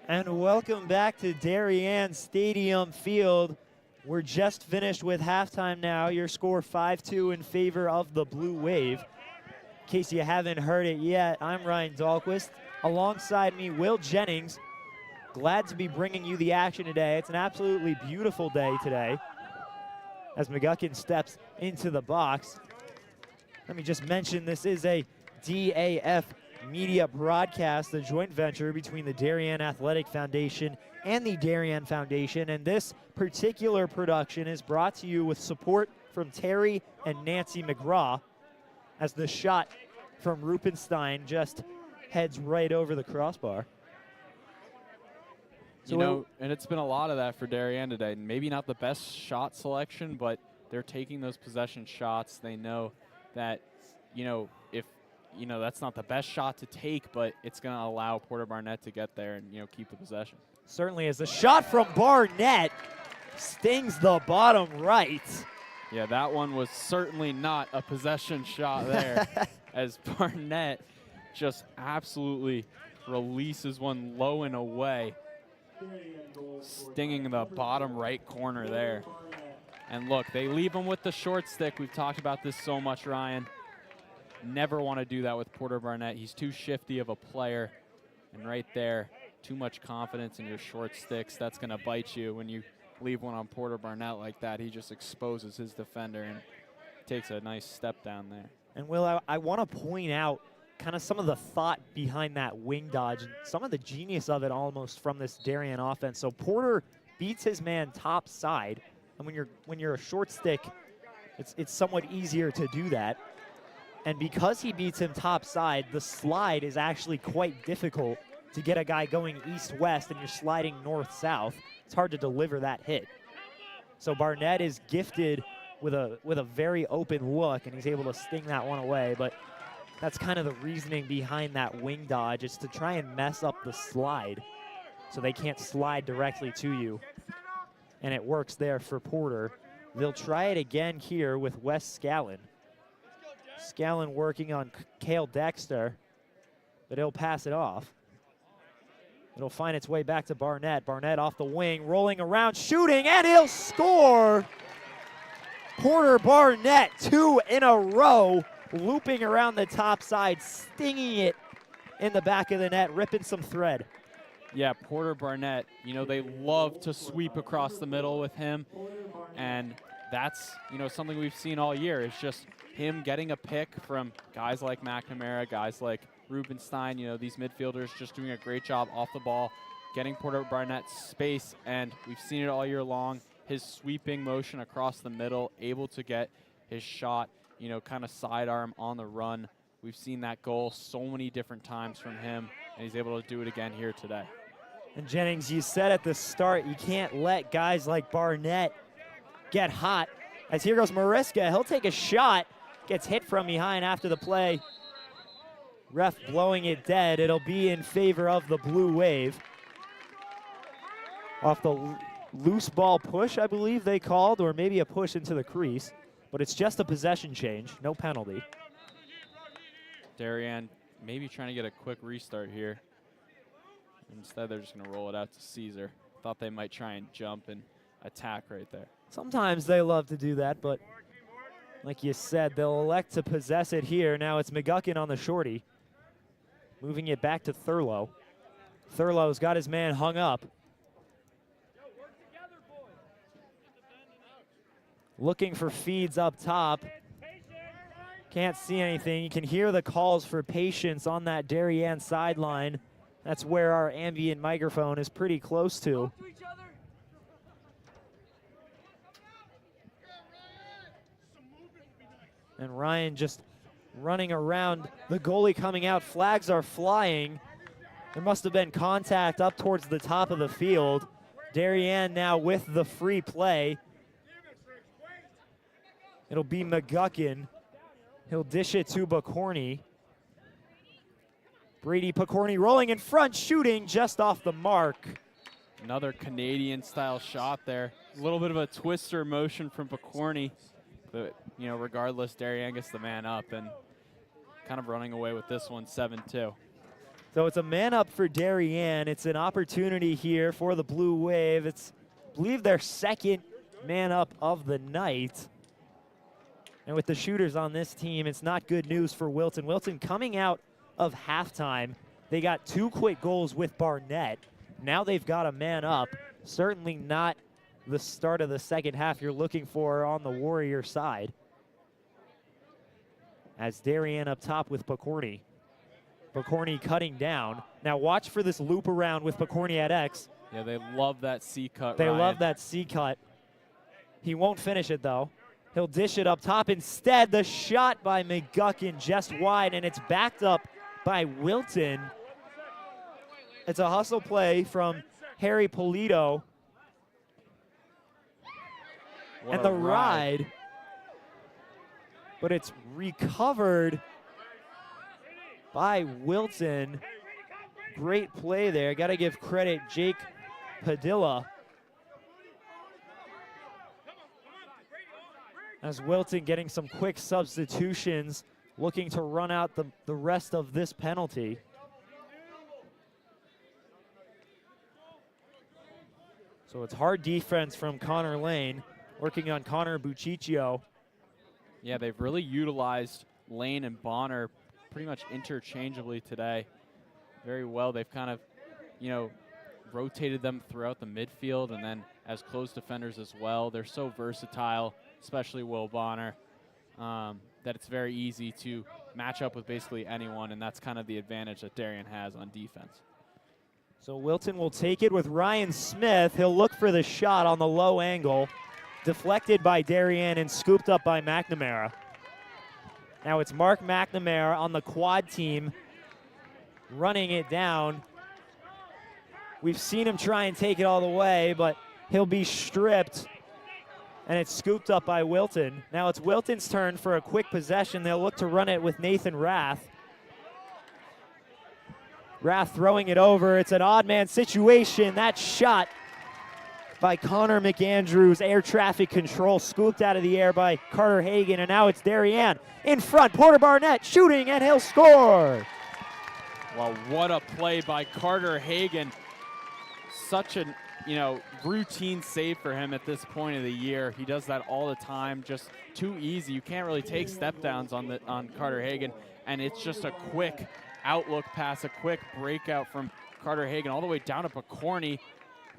And welcome back to Darien Stadium Field. We're just finished with halftime now. Your score 5-2 in favor of the Blue Wave. In case you haven't heard it yet, I'm Ryan Dahlquist. Alongside me, Will Jennings. Glad to be bringing you the action today. It's an absolutely beautiful day today as McGuckin steps into the box. Let me just mention this is a DAF Media broadcast, the joint venture between the Darien Athletic Foundation and the Darien Foundation, and this particular production is brought to you with support from Terry and Nancy McGraw as the shot from Rupenstein just heads right over the crossbar. You know, and it's been a lot of that for Darien today. Maybe not the best shot selection, but they're taking those possession shots. They know that, you know, if that's not the best shot to take, but it's going to allow Porter Barnett to get there and, keep the possession. Certainly, as the shot from Barnett stings the bottom right. Yeah, that one was certainly not a possession shot there as Barnett just absolutely releases one low and away, stinging the bottom right corner there. And look, they leave him with the short stick. We've talked about this so much, Ryan. Never want to do that with Porter Barnett. He's too shifty of a player. And right there, too much confidence in your short sticks. That's going to bite you when you leave one on Porter Barnett like that. He just exposes his defender and takes a nice step down there. And Will, I want to point out kind of some of the thought behind that wing dodge and some of the genius of it almost from this Darien offense. So Porter beats his man top side, and when you're a short stick, it's somewhat easier to do that. And because he beats him top side, the slide is actually quite difficult to get a guy going east-west and you're sliding north-south. It's hard to deliver that hit. So Barnett is gifted with a very open look, and he's able to sting that one away. But that's kind of the reasoning behind that wing dodge. It's to try and mess up the slide so they can't slide directly to you. And it works there for Porter. They'll try it again here with Wes Scallon. Scallon working on Cale Dexter, but he'll pass it off. It'll find its way back to Barnett. Barnett off the wing, rolling around, shooting, and he'll score! Porter Barnett, 2 in a row, looping around the top side, stinging it in the back of the net, ripping some thread. Yeah, Porter Barnett, they love to sweep across the middle with him. And that's, something we've seen all year. It's just him getting a pick from guys like McNamara, guys like Rubenstein, these midfielders just doing a great job off the ball, getting Porter Barnett space, and we've seen it all year long. His sweeping motion across the middle, able to get his shot, kind of sidearm on the run. We've seen that goal so many different times from him, and he's able to do it again here today. And Jennings, you said at the start, you can't let guys like Barnett get hot. As here goes Mariska, he'll take a shot, gets hit from behind after the play. Ref blowing it dead. It'll be in favor of the Blue Wave. Off the loose ball push, I believe they called, or maybe a push into the crease. But it's just a possession change, no penalty. Darien maybe trying to get a quick restart here. Instead, they're just going to roll it out to Caesar. Thought they might try and jump and attack right there. Sometimes they love to do that, but like you said, they'll elect to possess it here. Now it's McGuckin on the shorty, moving it back to Thurlow. Thurlow's got his man hung up. Looking for feeds up top. Can't see anything. You can hear the calls for patience on that Darien sideline. That's where our ambient microphone is pretty close to. And Ryan just running around. The goalie coming out. Flags are flying. There must have been contact up towards the top of the field. Darien now with the free play. It'll be McGuckin. He'll dish it to Picorni. Brady Picorni rolling in front, shooting just off the mark. Another Canadian-style shot there. A little bit of a twister motion from Picorni. But, regardless, Darien gets the man up and kind of running away with this one, 7-2. So it's a man up for Darien. It's an opportunity here for the Blue Wave. It's, I believe, their second man up of the night. And with the shooters on this team, it's not good news for Wilton. Wilton coming out of halftime. They got 2 quick goals with Barnett. Now they've got a man up. Certainly not the start of the second half you're looking for on the Warrior side. As Darien up top with Picorni. Picorni cutting down. Now watch for this loop around with Picorni at X. Yeah, they love that C cut. They Ryan. love that C cut. He won't finish it though. He'll dish it up top. Instead, the shot by McGuckin just wide, and it's backed up by Wilton. It's a hustle play from Harry Polito. And the ride. But it's recovered by Wilton. Great play there. Got to give credit Jake Padilla. As Wilton getting some quick substitutions, looking to run out the rest of this penalty. So it's hard defense from Connor Lane, working on Connor Buciccio. Yeah, they've really utilized Lane and Bonner pretty much interchangeably today. Very well. They've kind of, rotated them throughout the midfield and then as close defenders as well. They're so versatile, especially Will Bonner, that it's very easy to match up with basically anyone, and that's kind of the advantage that Darien has on defense. So Wilton will take it with Ryan Smith. He'll look for the shot on the low angle. Deflected by Darien and scooped up by McNamara. Now it's Mark McNamara on the quad team running it down. We've seen him try and take it all the way, but he'll be stripped. And it's scooped up by Wilton. Now it's Wilton's turn for a quick possession. They'll look to run it with Nathan Rath. Rath throwing it over. It's an odd man situation. That shot by Connor McAndrews. Air traffic control scooped out of the air by Carter Hagan. And now it's Darien in front. Porter Barnett shooting, and he'll score. Well, what a play by Carter Hagan. Such a routine save for him at this point of the year. He does that all the time, just too easy. You can't really take step downs on Carter Hagan, and it's just a quick outlook pass, a quick breakout from Carter Hagan all the way down to Picorni,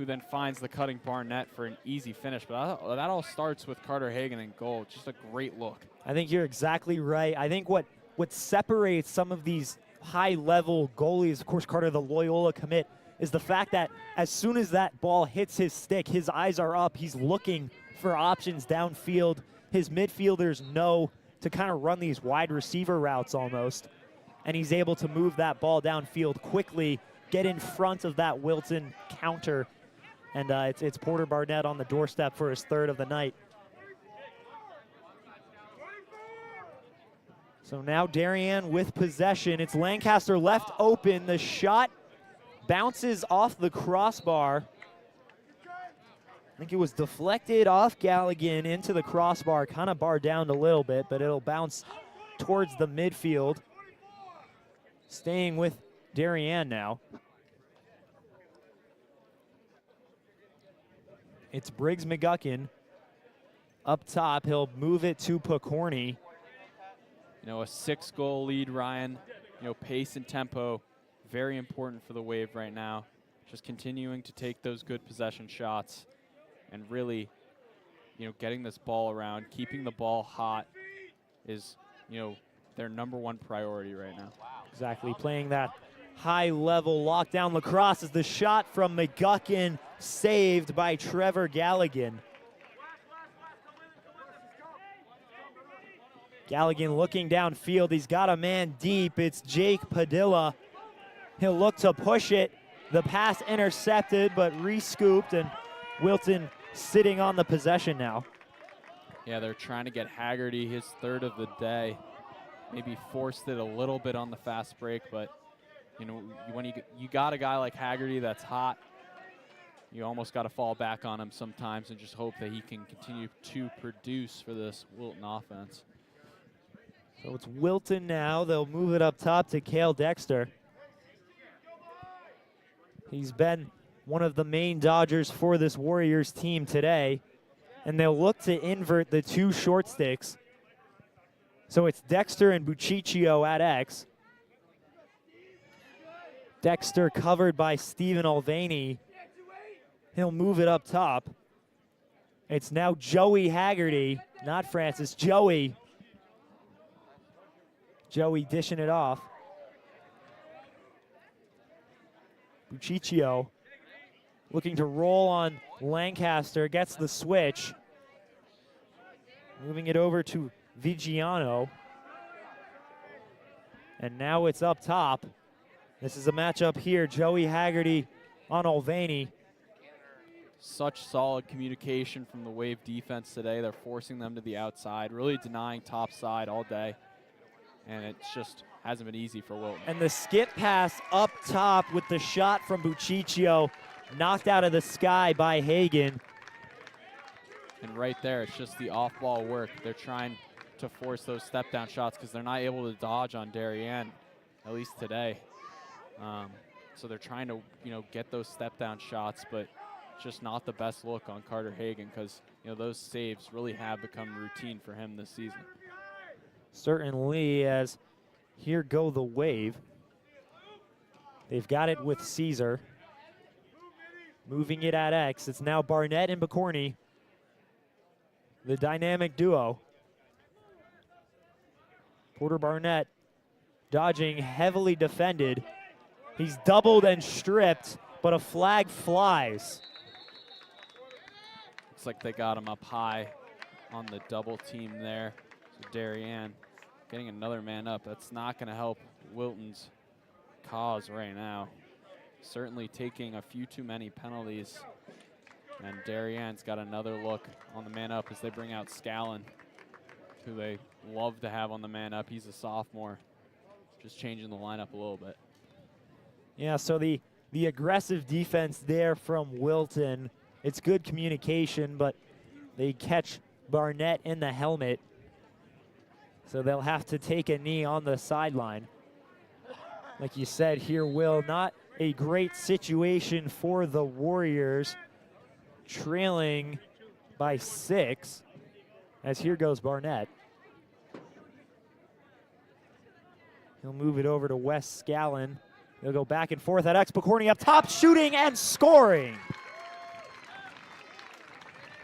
who then finds the cutting Barnett for an easy finish. But that all starts with Carter Hagan in goal. Just a great look. I think you're exactly right. I think what separates some of these high-level goalies, of course, Carter, the Loyola commit, is the fact that as soon as that ball hits his stick, his eyes are up. He's looking for options downfield. His midfielders know to kind of run these wide receiver routes almost, and he's able to move that ball downfield quickly, get in front of that Wilton counter, and it's Porter Barnett on the doorstep for his third of the night. So now Darien with possession. It's Lancaster left open. The shot bounces off the crossbar. I think it was deflected off Galligan into the crossbar, kind of barred down a little bit, but it'll bounce towards the midfield. Staying with Darien now. It's Briggs McGuckin up top. He'll move it to Picorni. You know, a 6-goal lead, Ryan. You know, pace and tempo, very important for the Wave right now. Just continuing to take those good possession shots and really, you know, getting this ball around, keeping the ball hot is, you know, their #1 priority right now. Exactly, playing that high-level lockdown lacrosse as the shot from McGuckin saved by Trevor Galligan. Galligan looking downfield. He's got a man deep. It's Jake Padilla. He'll look to push it. The pass intercepted, but re-scooped, and Wilton sitting on the possession now. Yeah, they're trying to get Haggerty his third of the day. Maybe forced it a little bit on the fast break, but you know, when you got a guy like Haggerty that's hot, you almost got to fall back on him sometimes and just hope that he can continue to produce for this Wilton offense. So it's Wilton now. They'll move it up top to Cale Dexter. He's been one of the main Dodgers for this Warriors team today. And they'll look to invert the 2 short sticks. So it's Dexter and Buciccio at X. Dexter covered by Stephen Ulvaney. He'll move it up top. It's now Joey Haggerty, not Francis, Joey. Joey dishing it off. Buciccio looking to roll on Lancaster, gets the switch. Moving it over to Vigiano. And now it's up top. This is a matchup here, Joey Haggerty on Ulvaney. Such solid communication from the Wave defense today. They're forcing them to the outside, really denying top side all day. And it just hasn't been easy for Wilton. And the skip pass up top with the shot from Buciccio, knocked out of the sky by Hagan. And right there, it's just the off-ball work. They're trying to force those step-down shots because they're not able to dodge on Darien, at least today. So they're trying to, you know, get those step-down shots, but just not the best look on Carter Hagan because, you know, those saves really have become routine for him this season. Certainly, as here go the Wave. They've got it with Caesar. Moving it at X. It's now Barnett and Picorni. The dynamic duo. Porter Barnett dodging, heavily defended. He's doubled and stripped, but a flag flies. Looks like they got him up high on the double team there. So Darien getting another man up. That's not going to help Wilton's cause right now. Certainly taking a few too many penalties. And Darien's got another look on the man up as they bring out Scallon, who they love to have on the man up. He's a sophomore. Just changing the lineup a little bit. Yeah, so the aggressive defense there from Wilton. It's good communication, but they catch Barnett in the helmet. So they'll have to take a knee on the sideline. Like you said here, Will, not a great situation for the Warriors, trailing by 6, as here goes Barnett. He'll move it over to Wes Scallon. They'll go back and forth at X. Picorni up top, shooting and scoring.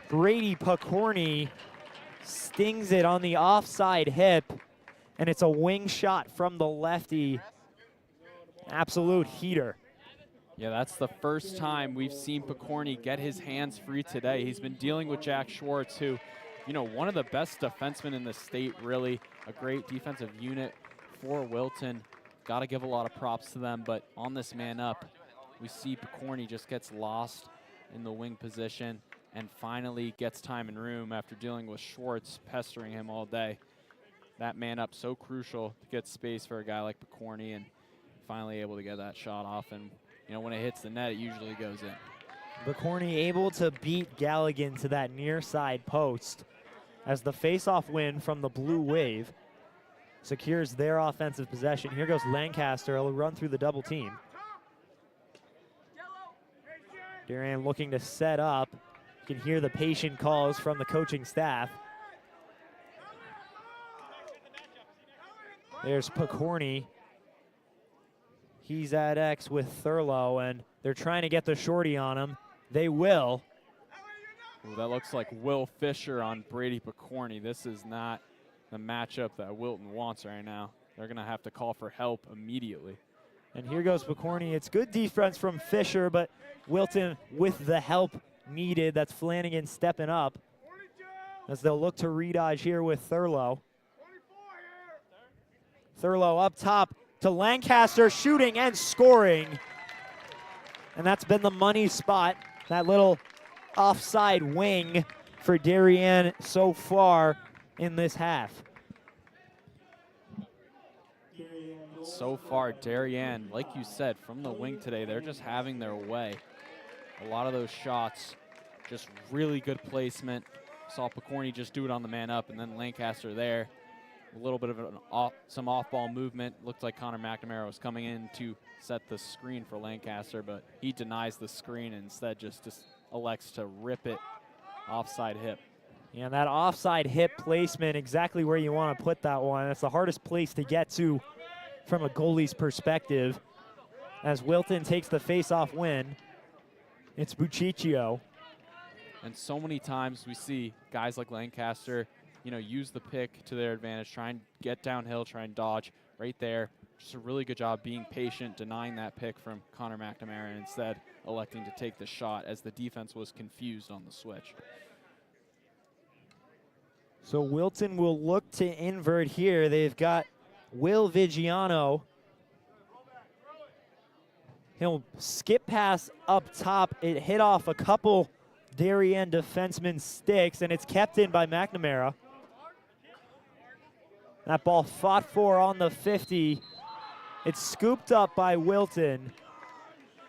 Brady Picorni stings it on the offside hip, and it's a wing shot from the lefty. Absolute heater. Yeah, that's the first time we've seen Picorni get his hands free today. He's been dealing with Jack Schwartz, who, you know, one of the best defensemen in the state, really. A great defensive unit for Wilton. Got to give a lot of props to them, but on this man up, we see Picorni just gets lost in the wing position and finally gets time and room after dealing with Schwartz pestering him all day. That man up so crucial to get space for a guy like Picorni, and finally able to get that shot off. And you know, when it hits the net, it usually goes in. Picorni able to beat Galligan to that near side post as the face-off win from the Blue Wave secures their offensive possession. Here goes Lancaster. He'll run through the double team. Darien looking to set up. You can hear the patient calls from the coaching staff. There's Picorni. He's at X with Thurlow, and they're trying to get the shorty on him. They will. Ooh, that looks like Will Fisher on Brady Picorni. This is not the matchup that Wilton wants right now. They're going to have to call for help immediately. And here goes Picorni. It's good defense from Fisher, but Wilton with the help needed. That's Flanagan stepping up as they'll look to redodge here with Thurlow. Thurlow up top to Lancaster, shooting and scoring. And that's been the money spot, that little offside wing for Darien so far in this half. So far, Darien, like you said, from the wing today, they're just having their way. A lot of those shots, just really good placement. Saw Picorni just do it on the man up, and then Lancaster there. A little bit of some off-ball movement. Looked like Connor McNamara was coming in to set the screen for Lancaster, but he denies the screen and instead just elects to rip it offside hip. Yeah, that offside hip placement, exactly where you want to put that one. That's the hardest place to get to from a goalie's perspective. As Wilton takes the face-off win, it's Buciccio. And so many times we see guys like Lancaster, you know, use the pick to their advantage, try and get downhill, try and dodge right there. Just a really good job being patient, denying that pick from Connor McNamara, and instead electing to take the shot as the defense was confused on the switch. So Wilton will look to invert here. They've got Will Vigiano. He'll skip pass up top. It hit off a couple Darien defenseman sticks, and it's kept in by McNamara. That ball fought for on the 50. It's scooped up by Wilton,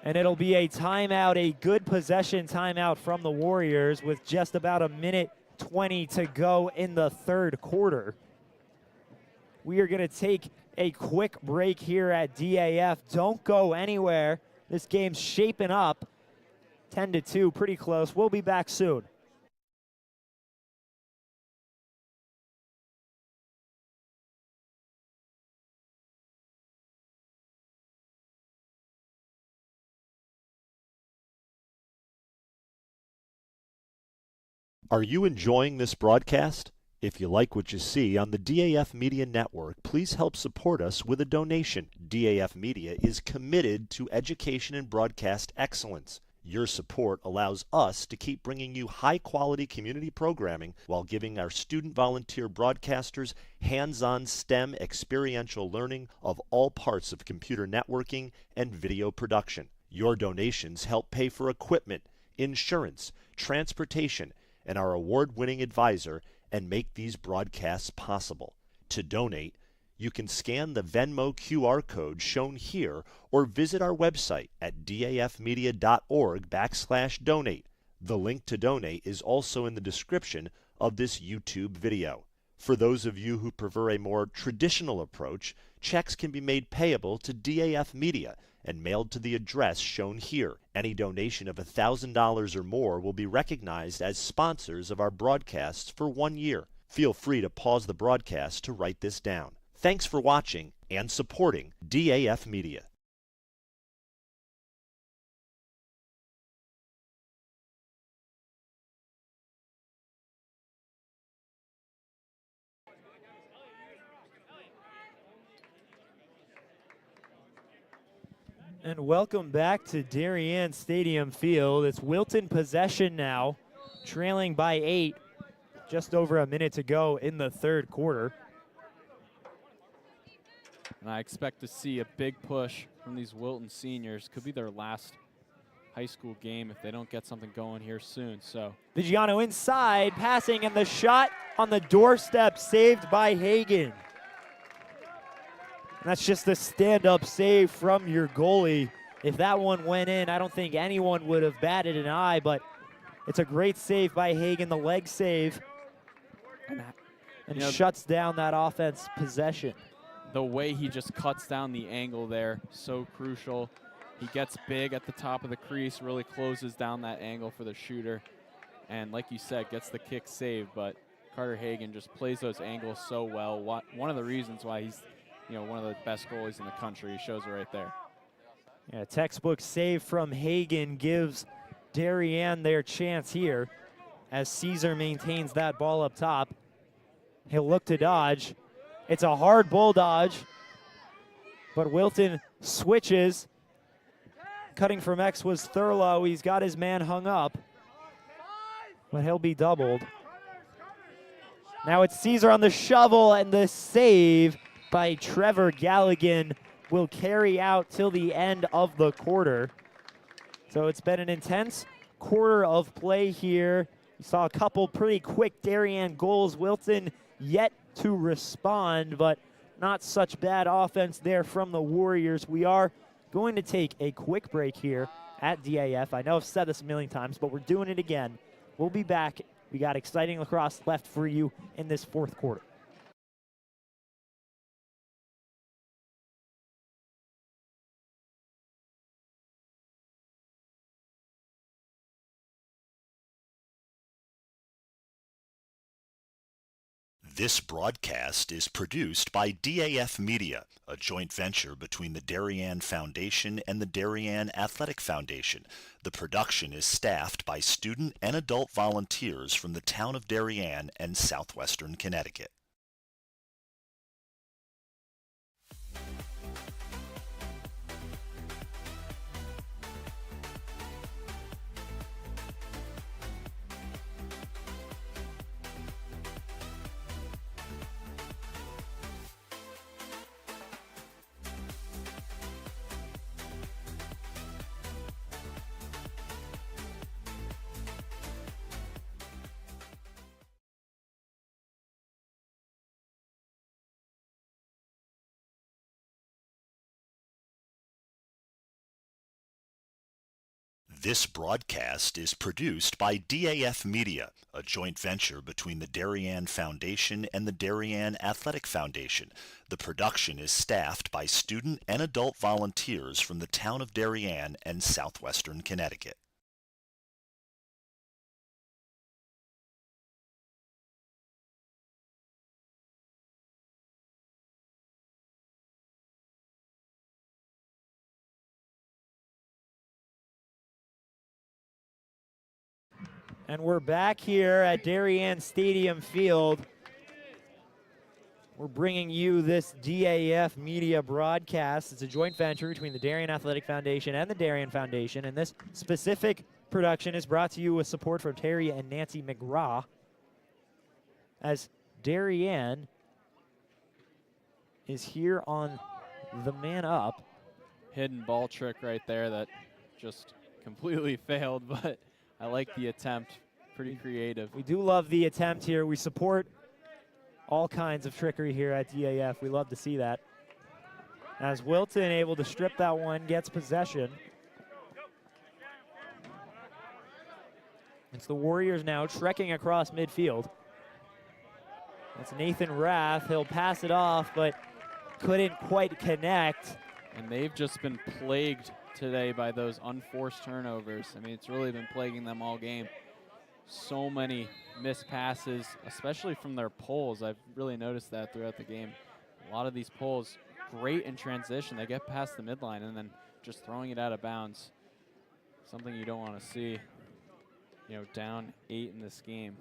and it'll be a timeout, a good possession timeout from the Warriors with just about a minute 20 to go in the third quarter. We are going to take a quick break here at DAF. Don't go anywhere. This game's shaping up 10-2, pretty close. We'll be back soon. Are you enjoying this broadcast? If you like what you see on the DAF Media Network, please help support us with a donation. DAF Media is committed to education and broadcast excellence. Your support allows us to keep bringing you high-quality community programming while giving our student volunteer broadcasters hands-on STEM experiential learning of all parts of computer networking and video production. Your donations help pay for equipment, insurance, transportation, and our award-winning advisor, and make these broadcasts possible. To donate, you can scan the Venmo QR code shown here or visit our website at dafmedia.org/donate. The link to donate is also in the description of this YouTube video. For those of you who prefer a more traditional approach, checks can be made payable to DAF Media and mailed to the address shown here. Any donation of $1,000 or more will be recognized as sponsors of our broadcasts for 1 year. Feel free to pause the broadcast to write this down. Thanks for watching and supporting DAF Media. And welcome back to Darien Stadium Field. It's Wilton possession now, trailing by 8, just over a minute to go in the third quarter. And I expect to see a big push from these Wilton seniors. Could be their last high school game if they don't get something going here soon. So Vigiano inside, passing, and the shot on the doorstep, saved by Hagan. And that's just a stand-up save from your goalie. If that one went in, I don't think anyone would have batted an eye, but it's a great save by Hagan, the leg save, and shuts down that offense possession. The way he just cuts down the angle there, so crucial. He gets big at the top of the crease, really closes down that angle for the shooter. And like you said, gets the kick saved, but Carter Hagan just plays those angles so well. One of the reasons why he's one of the best goalies in the country. He shows it right there. Yeah, textbook save from Hagan gives Darien their chance here as Caesar maintains that ball up top. He'll look to dodge. It's a hard bull dodge, but Wilton switches. Cutting from X was Thurlow. He's got his man hung up, but he'll be doubled. Now it's Caesar on the shovel, and the save by Trevor Galligan will carry out till the end of the quarter. So it's been an intense quarter of play here. You saw a couple pretty quick Darien goals. Wilton yet to respond, but not such bad offense there from the Warriors. We are going to take a quick break here at DAF. I know I've said this a million times, but we're doing it again. We'll be back. We got exciting lacrosse left for you in this fourth quarter. This broadcast is produced by DAF Media, a joint venture between the Darien Foundation and the Darien Athletic Foundation. The production is staffed by student and adult volunteers from the town of Darien and southwestern Connecticut. This broadcast is produced by DAF Media, a joint venture between the Darien Foundation and the Darien Athletic Foundation. The production is staffed by student and adult volunteers from the town of Darien and southwestern Connecticut. And we're back here at Darien Stadium Field. We're bringing you this DAF Media broadcast. It's a joint venture between the Darien Athletic Foundation and the Darien Foundation. And this specific production is brought to you with support from Terry and Nancy McGraw, as Darien is here on the man up. Hidden ball trick right there that just completely failed, but I like the attempt. Pretty creative. We do love the attempt here. We support all kinds of trickery here at DAF. We love to see that. As Wilton able to strip that one, gets possession. It's the Warriors now trekking across midfield. It's Nathan Rath. He'll pass it off, but couldn't quite connect. And they've just been plagued today by those unforced turnovers. I mean, it's really been plaguing them all game. So many missed passes, especially from their pulls. I've really noticed that throughout the game. A lot of these pulls, great in transition. They get past the midline and then just throwing it out of bounds. Something you don't want to see, down 8 in this game.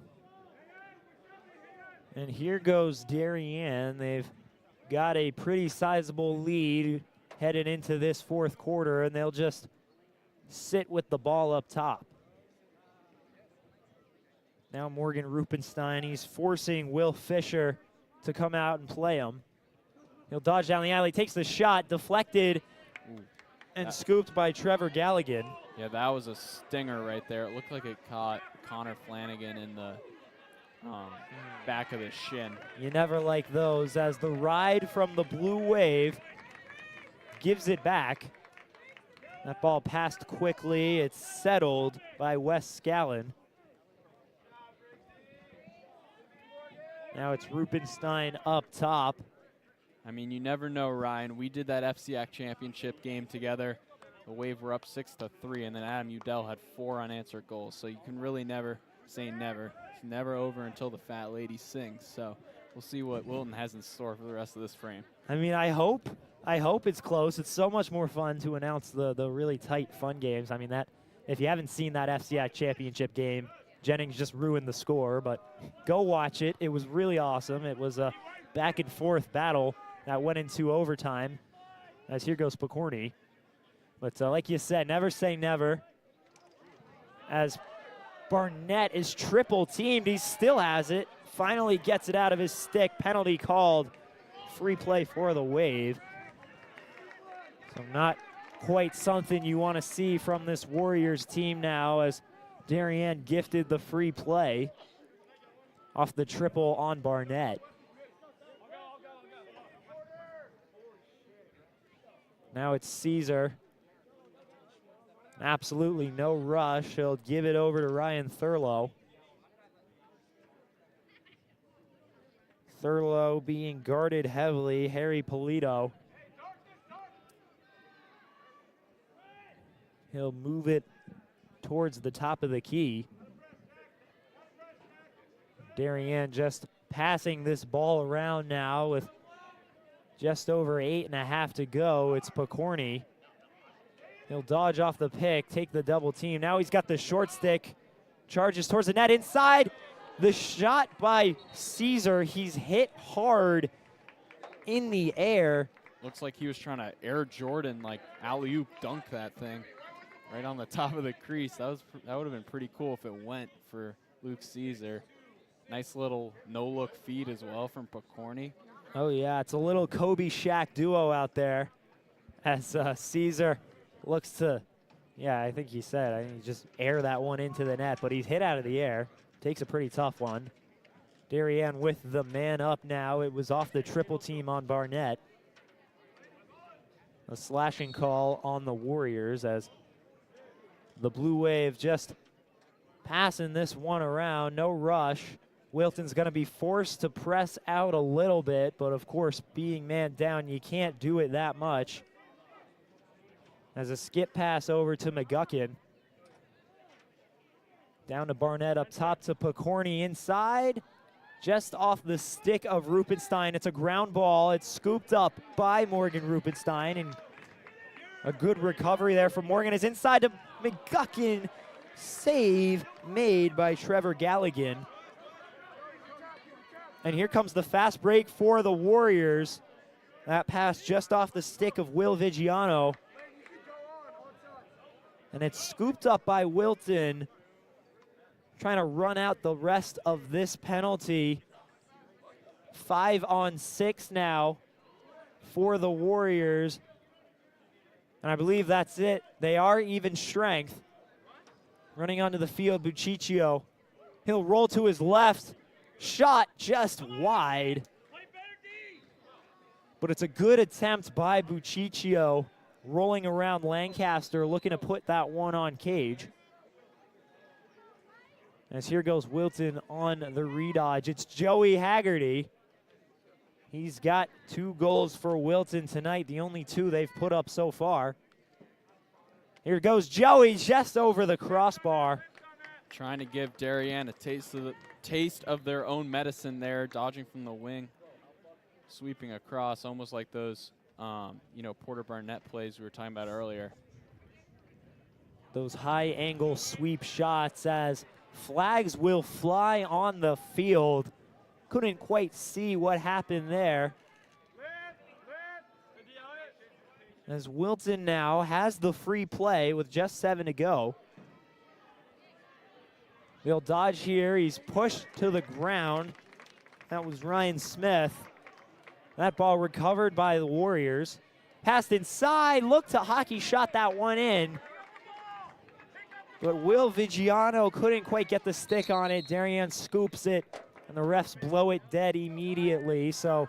And here goes Darien. They've got a pretty sizable lead headed into this fourth quarter, and they'll just sit with the ball up top. Now Morgan Rupenstein, he's forcing Will Fisher to come out and play him. He'll dodge down the alley, takes the shot, deflected, and scooped by Trevor Galligan. Yeah, that was a stinger right there. It looked like it caught Connor Flanagan in the back of the shin. You never like those, as the ride from the Blue Wave gives it back. That ball passed quickly. It's settled by Wes Scallon. Now it's Rupenstein up top. I mean, you never know, Ryan. We did that FCIAC championship game together. The Wave were up 6-3, and then Adam Udell had 4 unanswered goals. So you can really never say never. It's never over until the fat lady sings. So we'll see what Wilton has in store for the rest of this frame. I mean, I hope it's close. It's so much more fun to announce the really tight, fun games. I mean, that if you haven't seen that FCIAC championship game, Jennings just ruined the score, but go watch it. It was really awesome. It was a back-and-forth battle that went into overtime, as here goes Picorni. But like you said, never say never. As Barnett is triple-teamed, he still has it. Finally gets it out of his stick. Penalty called. Free play for the Wave. So not quite something you want to see from this Warriors team now, as Darien gifted the free play off the triple on Barnett. Now it's Caesar. Absolutely no rush. He'll give it over to Ryan Thurlow. Thurlow being guarded heavily. Harry Polito. He'll move it towards the top of the key. Darien just passing this ball around now with just over 8.5 to go. It's Picorni. He'll dodge off the pick, take the double team. Now he's got the short stick. Charges towards the net inside. The shot by Caesar. He's hit hard in the air. Looks like he was trying to Air Jordan, like alley-oop dunk that thing right on the top of the crease. That would have been pretty cool if it went for Luke Caesar. Nice little no-look feed as well from Picorni. Oh yeah, it's a little Kobe Shaq duo out there, as Caesar looks to, yeah, I think he said, I think he just air that one into the net, but he's hit out of the air. Takes a pretty tough one. Darien with the man up now. It was off the triple team on Barnett. A slashing call on the Warriors, as the Blue Wave just passing this one around. No rush. Wilton's going to be forced to press out a little bit, but of course, being man down, you can't do it that much. As a skip pass over to McGuckin. Down to Barnett up top to Picorni inside. Just off the stick of Rupenstein. It's a ground ball. It's scooped up by Morgan Rupenstein, and a good recovery there from Morgan. Is inside to McGuckin. Save made by Trevor Galligan. And here comes the fast break for the Warriors. That pass just off the stick of Will Vigiano. And it's scooped up by Wilton, trying to run out the rest of this penalty. 5-on-6 now for the Warriors. And I believe that's it. They are even strength. Running onto the field, Buciccio. He'll roll to his left. Shot just wide. But it's a good attempt by Buciccio, rolling around Lancaster, looking to put that one on cage. As here goes Wilton on the redodge. It's Joey Haggerty. He's got 2 goals for Wilton tonight, the only 2 they've put up so far. Here goes Joey, just over the crossbar. Trying to give Darien a taste of their own medicine there, dodging from the wing, sweeping across, almost like those Porter Barnett plays we were talking about earlier. Those high angle sweep shots, as flags will fly on the field. Couldn't quite see what happened there. As Wilton now has the free play with just 7 to go. They'll dodge here. He's pushed to the ground. That was Ryan Smith. That ball recovered by the Warriors. Passed inside, looked to hockey, shot that one in. But Will Vigiano couldn't quite get the stick on it. Darien scoops it, and the refs blow it dead immediately. So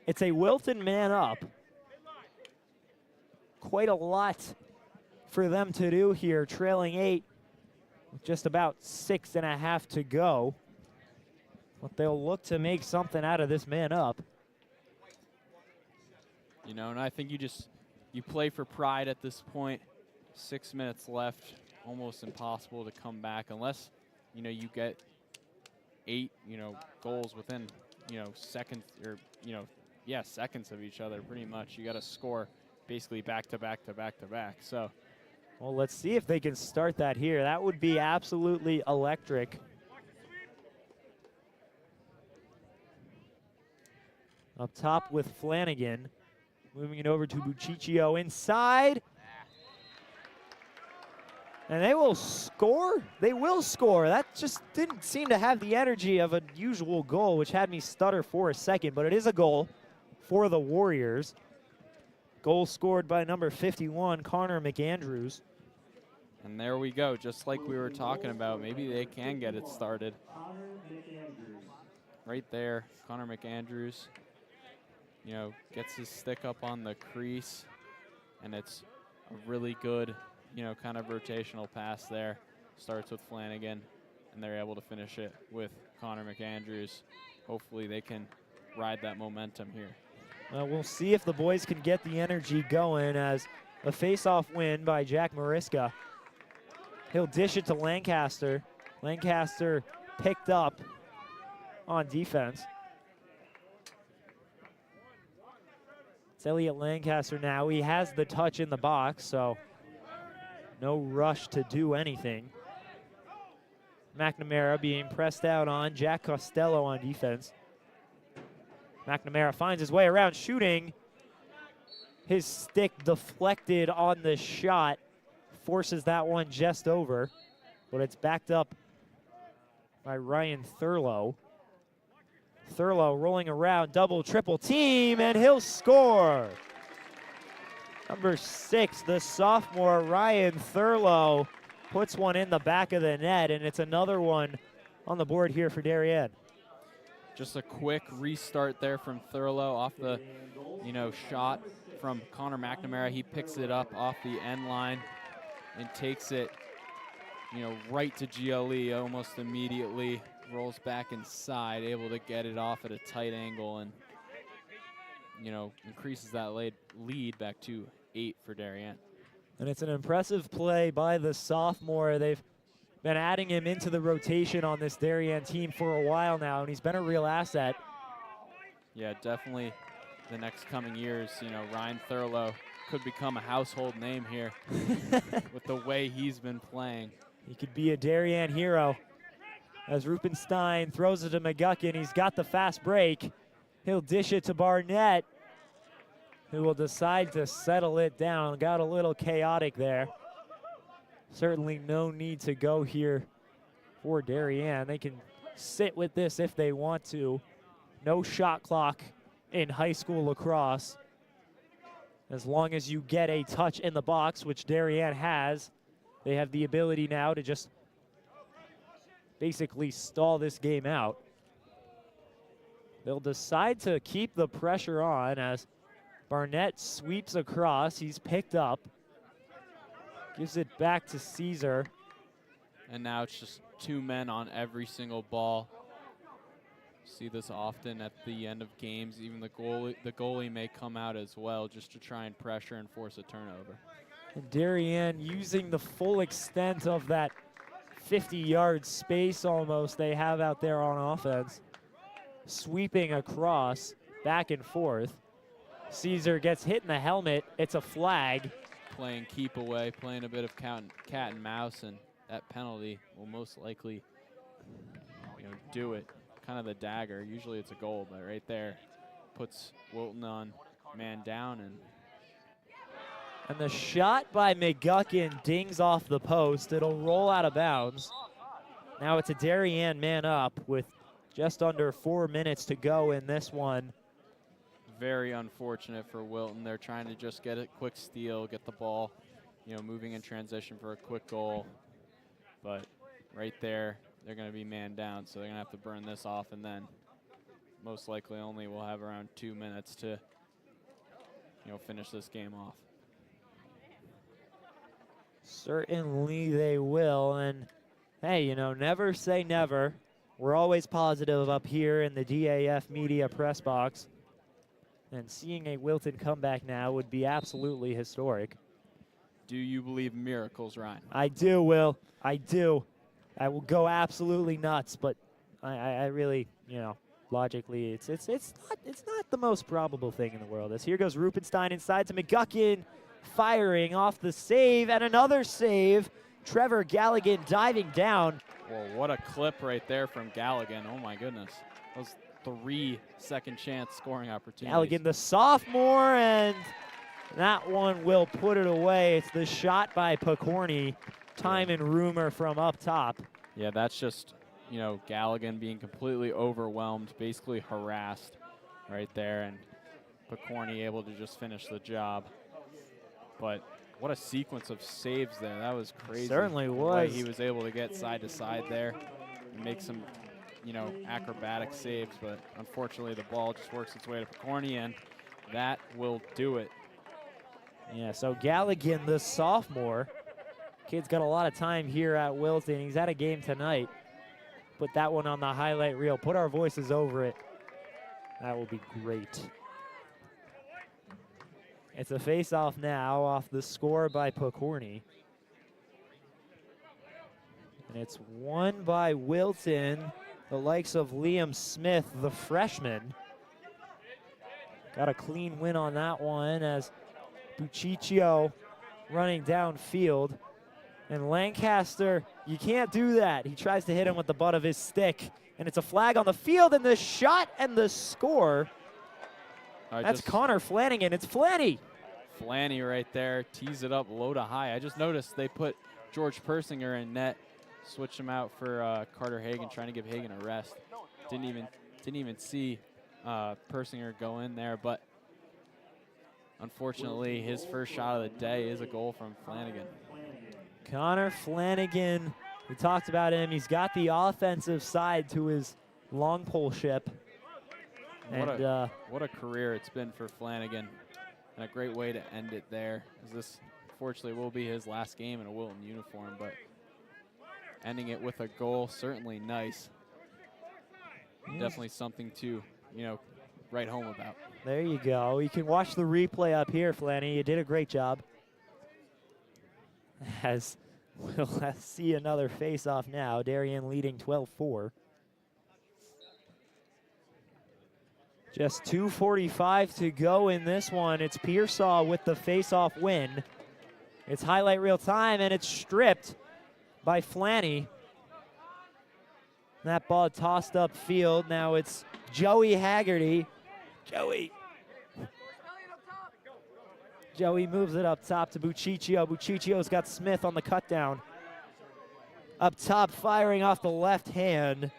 it's a Wilton man up. Quite a lot for them to do here, trailing 8 with just about 6.5 to go. But they'll look to make something out of this man up. You know, and I think you play for pride at this point. 6 minutes left, almost impossible to come back unless, you know, you get 8, goals within, seconds or, seconds of each other pretty much. You got to score basically back to back to back to back. So, well, let's see if they can start that here. That would be absolutely electric. Up top with Flanagan. Moving it over to Buciccio inside. And they will score. They will score. That just didn't seem to have the energy of a usual goal, which had me stutter for a second, but it is a goal for the Warriors. Goal scored by number 51, Connor McAndrews. And there we go, just like we were talking about. Maybe they can get it started. Right there, Connor McAndrews, gets his stick up on the crease, and it's a really good, kind of rotational pass there. Starts with Flanagan, and they're able to finish it with Connor McAndrews. Hopefully they can ride that momentum here. We'll see if the boys can get the energy going as a face-off win by Jack Mariska. He'll dish it to Lancaster. Lancaster picked up on defense. It's Elliot Lancaster now. He has the touch in the box, so no rush to do anything. McNamara being pressed out on. Jack Costello on defense. McNamara finds his way around shooting. His stick deflected on the shot. Forces that one just over, but it's backed up by Ryan Thurlow. Thurlow rolling around, double, triple team, and he'll score. Number 6, the sophomore Ryan Thurlow puts one in the back of the net, and it's another one on the board here for Darien. Just a quick restart there from Thurlow off the, shot from Connor McNamara. He picks it up off the end line and takes it, right to GLE almost immediately. Rolls back inside, able to get it off at a tight angle, and, increases that lead back to 8 for Darien. And it's an impressive play by the sophomore. They've been adding him into the rotation on this Darien team for a while now, and he's been a real asset. Yeah, definitely the next coming years, Ryan Thurlow could become a household name here with the way he's been playing. He could be a Darien hero. As Rupenstein throws it to McGuckin, he's got the fast break. He'll dish it to Barnett, who will decide to settle it down. Got a little chaotic there. Certainly no need to go here for Darien. They can sit with this if they want to. No shot clock in high school lacrosse. As long as you get a touch in the box, which Darien has, they have the ability now to just basically stall this game out. They'll decide to keep the pressure on as Barnett sweeps across. He's picked up. Gives it back to Caesar. And now it's just 2 men on every single ball. See this often at the end of games. Even the goalie may come out as well just to try and pressure and force a turnover. And Darien using the full extent of that 50-yard space almost they have out there on offense. Sweeping across, back and forth. Caesar gets hit in the helmet. It's a flag. Playing keep away, playing a bit of cat and mouse, and that penalty will most likely do it. Kind of the dagger. Usually it's a goal, but right there puts Wilton on man down, and And the shot by McGuckin dings off the post. It'll roll out of bounds. Now it's a Darien man up with just under 4 minutes to go in this one. Very unfortunate for Wilton. They're trying to just get a quick steal, get the ball, moving in transition for a quick goal. But right there, they're going to be man down, so they're going to have to burn this off, and then most likely only will have around 2 minutes to, finish this game off. Certainly they will, and hey, never say never. We're always positive up here in the DAF Media press box. And seeing a Wilton comeback now would be absolutely historic. Do you believe in miracles, Ryan? I do, Will. I do. I will go absolutely nuts, but I really, logically, it's not the most probable thing in the world. As here goes Rupenstein inside to McGuckin, firing off the save, and another save. Trevor Galligan diving down. Whoa, what a clip right there from Galligan. Oh my goodness. Those 3 second chance scoring opportunities. Galligan, the sophomore, and that one will put it away. It's the shot by Picorni. Time and rumor from up top. Yeah, that's just, Galligan being completely overwhelmed, basically harassed right there, and Picorni able to just finish the job. But what a sequence of saves there. That was crazy. Certainly was. The way he was able to get side to side there and make some, acrobatic saves, but unfortunately the ball just works its way to Picorni, and that will do it. Yeah, so Galligan, the sophomore, kid's got a lot of time here at Wilton. He's at a game tonight. Put that one on the highlight reel. Put our voices over it. That will be great. It's a face-off now off the score by Picorni. And it's won by Wilton, the likes of Liam Smith, the freshman. Got a clean win on that one as Buciccio running downfield. And Lancaster, you can't do that. He tries to hit him with the butt of his stick. And it's a flag on the field, and the shot and the score. That's Connor Flanagan. It's Flanny. Flanny right there, tees it up low to high. I just noticed they put George Persinger in net, switched him out for Carter Hagan, trying to give Hagan a rest. Didn't even see Persinger go in there, but unfortunately his first shot of the day is a goal from Flanagan. Connor Flanagan, we talked about him. He's got the offensive side to his long pole ship. What a career it's been for Flanagan, and a great way to end it there, as this unfortunately will be his last game in a Wilton uniform, but ending it with a goal, certainly nice. Definitely something to, write home about. There you go. You can watch the replay up here, Flanny. You did a great job. As we'll see another face-off now. Darien leading 12-4. Just 2:45 to go in this one. It's Pearsall with the face-off win. It's highlight reel time, and it's stripped by Flanny. That ball tossed upfield. Now it's Joey Haggerty. Joey moves it up top to Buciccio. Buciccio's got Smith on the cut down. Up top, firing off the left hand.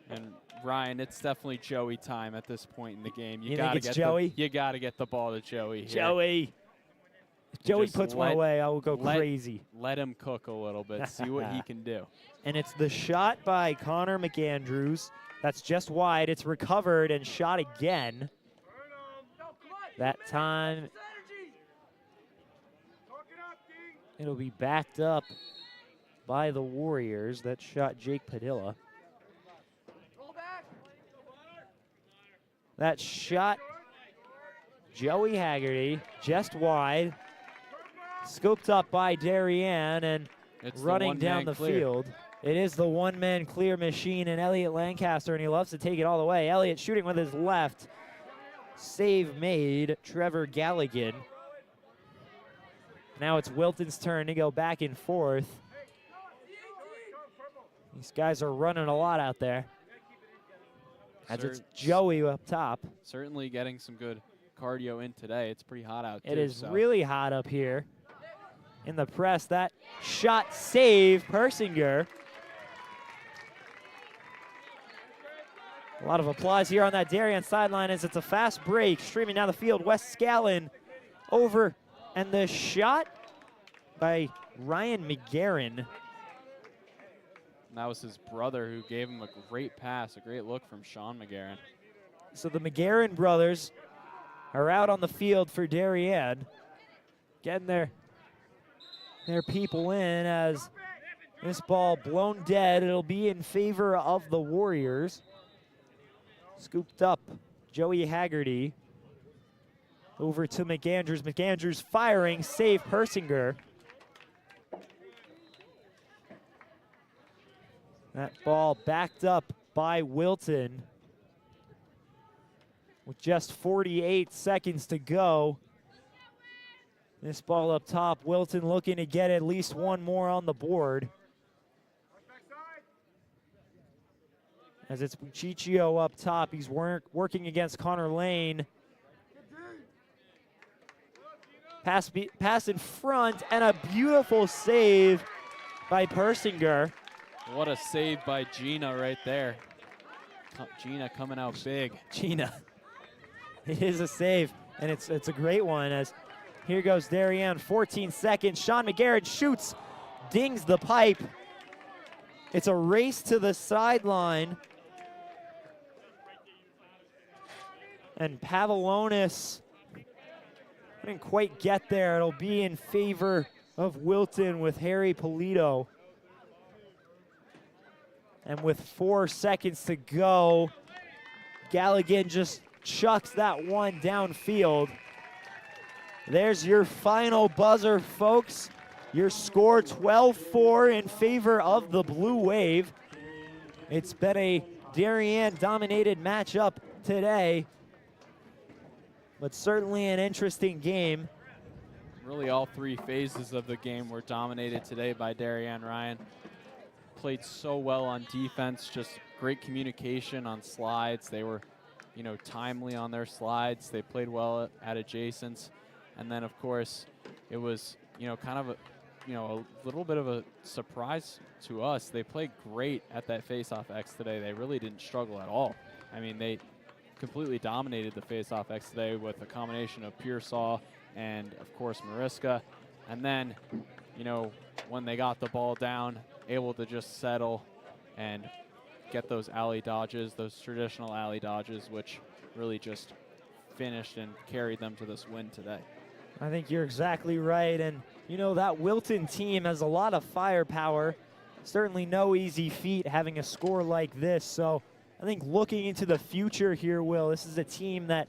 And Ryan, it's definitely Joey time at this point in the game. You think it's Joey? You got to get the ball to Joey here. Joey. If Joey puts one away, I will go crazy. Let him cook a little bit, see what he can do. And it's the shot by Connor McAndrews. That's just wide. It's recovered and shot again. That time, it'll be backed up by the Warriors. That shot Jake Padilla. That shot Joey Haggerty, just wide. Scooped up by Darien and it's running down the field. It is the one-man clear machine and Elliot Lancaster, and he loves to take it all the way. Elliot shooting with his left. Save made, Trevor Galligan. Now it's Wilton's turn to go back and forth. These guys are running a lot out there. As it's Joey up top. Certainly getting some good cardio in today. It's pretty hot out, It too, is so. really hot up here in the press. That shot saved Persinger. A lot of applause here on that Darien sideline as it's a fast break. Streaming down the field, Wes Scallon over, and the shot by Ryan McGarren. And that was his brother who gave him a great pass, a great look from Sean McGarren. So the McGarren brothers are out on the field for Darien, getting their people in as this ball blown dead. It'll be in favor of the Warriors. Scooped up, Joey Haggerty over to McAndrews. McAndrews firing, save Persinger. That ball backed up by Wilton with just 48 seconds to go. This ball up top, Wilton looking to get at least one more on the board. As it's Buciccio up top, he's working against Connor Lane. Pass in front, and a beautiful save by Persinger. What a save by Gina right there. Gina coming out big. Gina. It is a save, and it's a great one as here goes Darien, 14 seconds. Sean McGarrett shoots, dings the pipe. It's a race to the sideline. And Pavlonis couldn't quite get there. It'll be in favor of Wilton with Harry Polito. And with 4 seconds to go, Galligan just chucks that one downfield. There's your final buzzer, folks. Your score 12-4 in favor of the Blue Wave. It's been a Darien-dominated matchup today, but certainly an interesting game. Really all three phases of the game were dominated today by Darien. Ryan played so well on defense, just great communication on slides. They were, timely on their slides. They played well at adjacents. And then, of course, it was, kind of a little bit of a surprise to us. They played great at that face-off X today. They really didn't struggle at all. I mean, they completely dominated the face-off X today with a combination of Pearsall and, of course, Mariska. And then, when they got the ball down, able to just settle and get those alley dodges, those traditional alley dodges, which really just finished and carried them to this win today. I think you're exactly right. And, that Wilton team has a lot of firepower. Certainly no easy feat having a score like this. So I think looking into the future here, Will, this is a team that,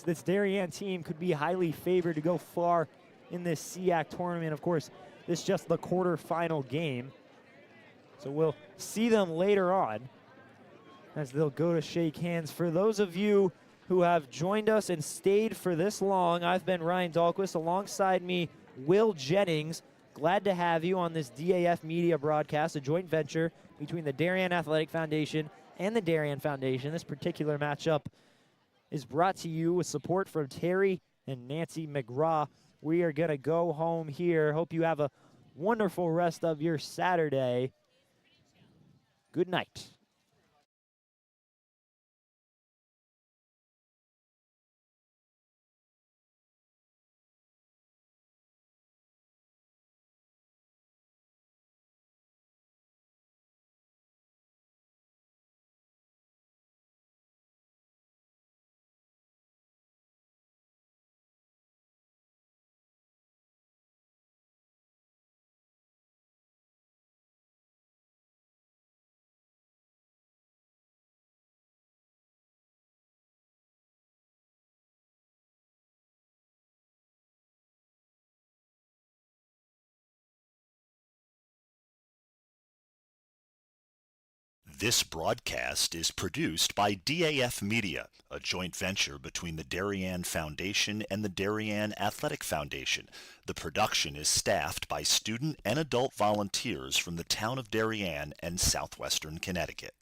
this Darien team could be highly favored to go far in this CIAC tournament. Of course, this is just the quarterfinal game. So we'll see them later on as they'll go to shake hands. For those of you who have joined us and stayed for this long, I've been Ryan Dahlquist. Alongside me, Will Jennings. Glad to have you on this DAF Media broadcast, a joint venture between the Darien Athletic Foundation and the Darien Foundation. This particular matchup is brought to you with support from Terry and Nancy McGraw. We are going to go home here. Hope you have a wonderful rest of your Saturday. Good night. This broadcast is produced by DAF Media, a joint venture between the Darien Foundation and the Darien Athletic Foundation. The production is staffed by student and adult volunteers from the town of Darien and southwestern Connecticut.